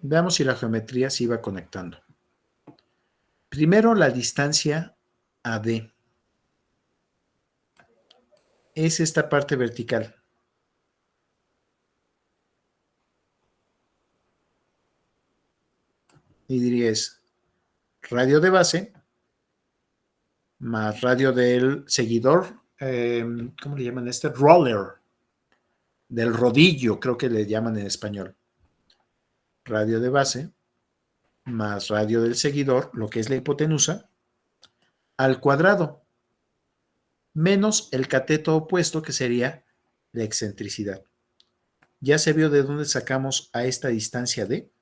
Veamos si la geometría se iba conectando. Primero la distancia AD. Es esta parte vertical. Y diría es radio de base más radio del seguidor, ¿cómo le llaman este? Roller, del rodillo, creo que le llaman en español. Radio de base más radio del seguidor, lo que es la hipotenusa, al cuadrado, menos el cateto opuesto, que sería la excentricidad. ¿Ya se vio de dónde sacamos a esta distancia D?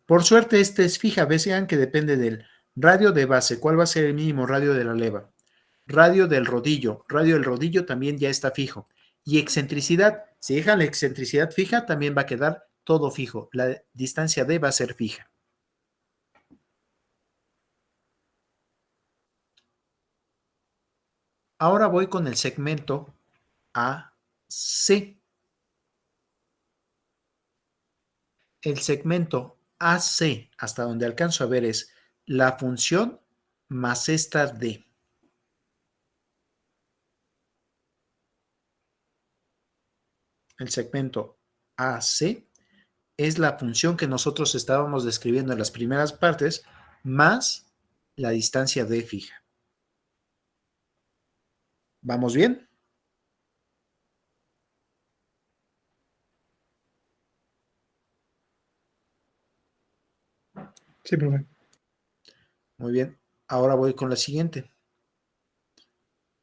Por suerte, esta es fija. Vean que depende del radio de base. ¿Cuál va a ser el mínimo radio de la leva? Radio del rodillo. Radio del rodillo también ya está fijo. Y excentricidad. Si dejan la excentricidad fija, también va a quedar todo fijo. La distancia D va a ser fija. Ahora voy con el segmento AC. El segmento AC, hasta donde alcanzo a ver, es la función más esta D. El segmento AC es la función que nosotros estábamos describiendo en las primeras partes, más la distancia D fija. ¿Vamos bien? Sí, profe. Muy bien. Ahora voy con la siguiente.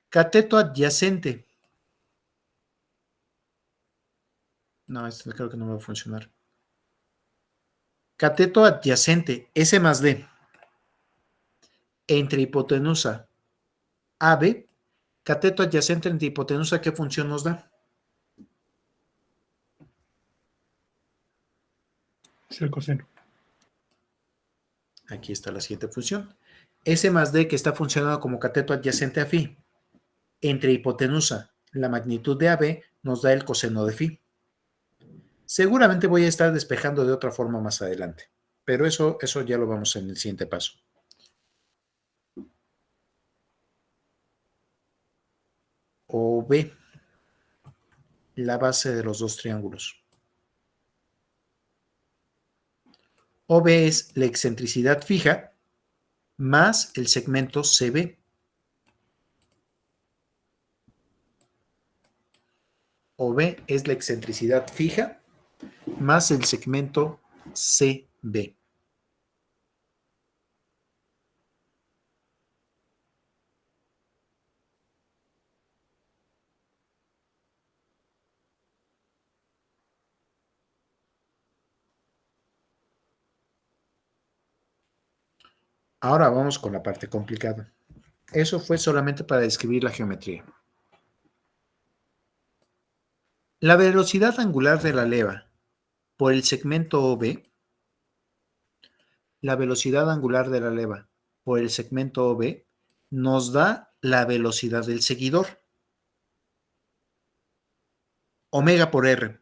Cateto adyacente. No, esto creo que no va a funcionar. Cateto adyacente, S más D, entre hipotenusa AB. Cateto adyacente entre hipotenusa, ¿qué función nos da? Es el coseno. Aquí está la siguiente función. S más D, que está funcionando como cateto adyacente a phi, entre hipotenusa, la magnitud de AB, nos da el coseno de phi. Seguramente voy a estar despejando de otra forma más adelante, pero eso ya lo vamos en el siguiente paso. OB, la base de los dos triángulos. OB es la excentricidad fija más el segmento CB. OB es la excentricidad fija más el segmento CB. Ahora vamos con la parte complicada. Eso fue solamente para describir la geometría. La velocidad angular de la leva por el segmento OB, la velocidad angular de la leva por el segmento OB nos da la velocidad del seguidor. Omega por R.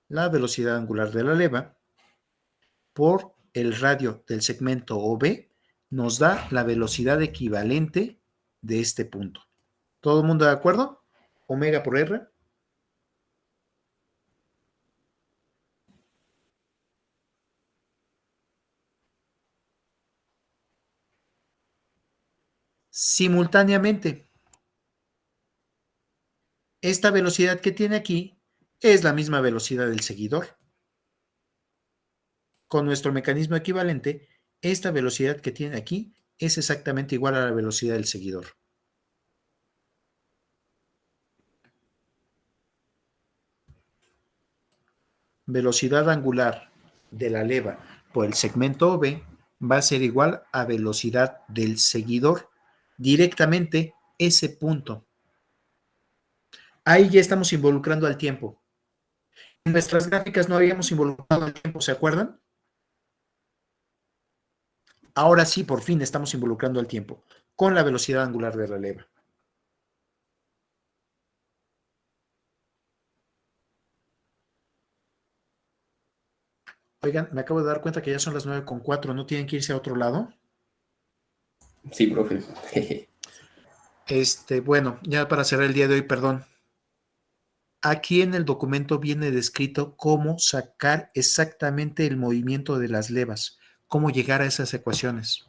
la velocidad angular de la leva por el radio del segmento OB nos da la velocidad equivalente de este punto. ¿Todo el mundo de acuerdo? Omega por R. Simultáneamente, esta velocidad que tiene aquí es la misma velocidad del seguidor. Con nuestro mecanismo equivalente, esta velocidad que tiene aquí es exactamente igual a la velocidad del seguidor. Velocidad angular de la leva por el segmento OB va a ser igual a velocidad del seguidor, directamente ese punto. Ahí ya estamos involucrando al tiempo. En nuestras gráficas no habíamos involucrado al tiempo, ¿se acuerdan? Ahora sí, por fin estamos involucrando al tiempo con la velocidad angular de la leva. Oigan, me acabo de dar cuenta que ya son las 9:04, ¿no tienen que irse a otro lado? Sí, profe. Bueno, ya para cerrar el día de hoy, perdón. Aquí en el documento viene descrito cómo sacar exactamente el movimiento de las levas, cómo llegar a esas ecuaciones.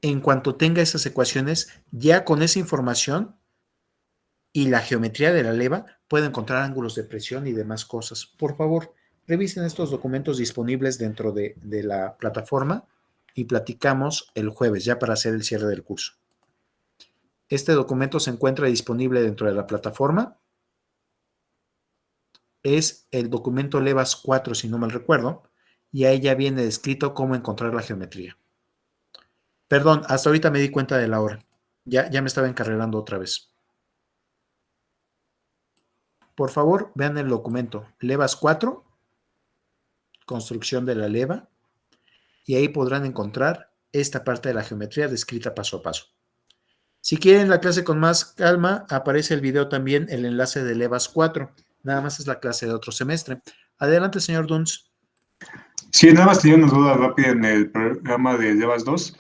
En cuanto tenga esas ecuaciones, ya con esa información y la geometría de la leva, puede encontrar ángulos de presión y demás cosas. Por favor, revisen estos documentos disponibles dentro de la plataforma y platicamos el jueves, ya para hacer el cierre del curso. Este documento se encuentra disponible dentro de la plataforma. Es el documento Levas 4, si no mal recuerdo, y ahí ya viene descrito cómo encontrar la geometría. Perdón, hasta ahorita me di cuenta de la hora. Ya me estaba encarrerando otra vez. Por favor, vean el documento Levas 4, construcción de la leva, y ahí podrán encontrar esta parte de la geometría descrita paso a paso. Si quieren la clase con más calma, aparece el video también, el enlace de Levas 4. Nada más es la clase de otro semestre. Adelante, señor Duns. Sí, nada más tenía una duda rápida en el programa de Levas 2.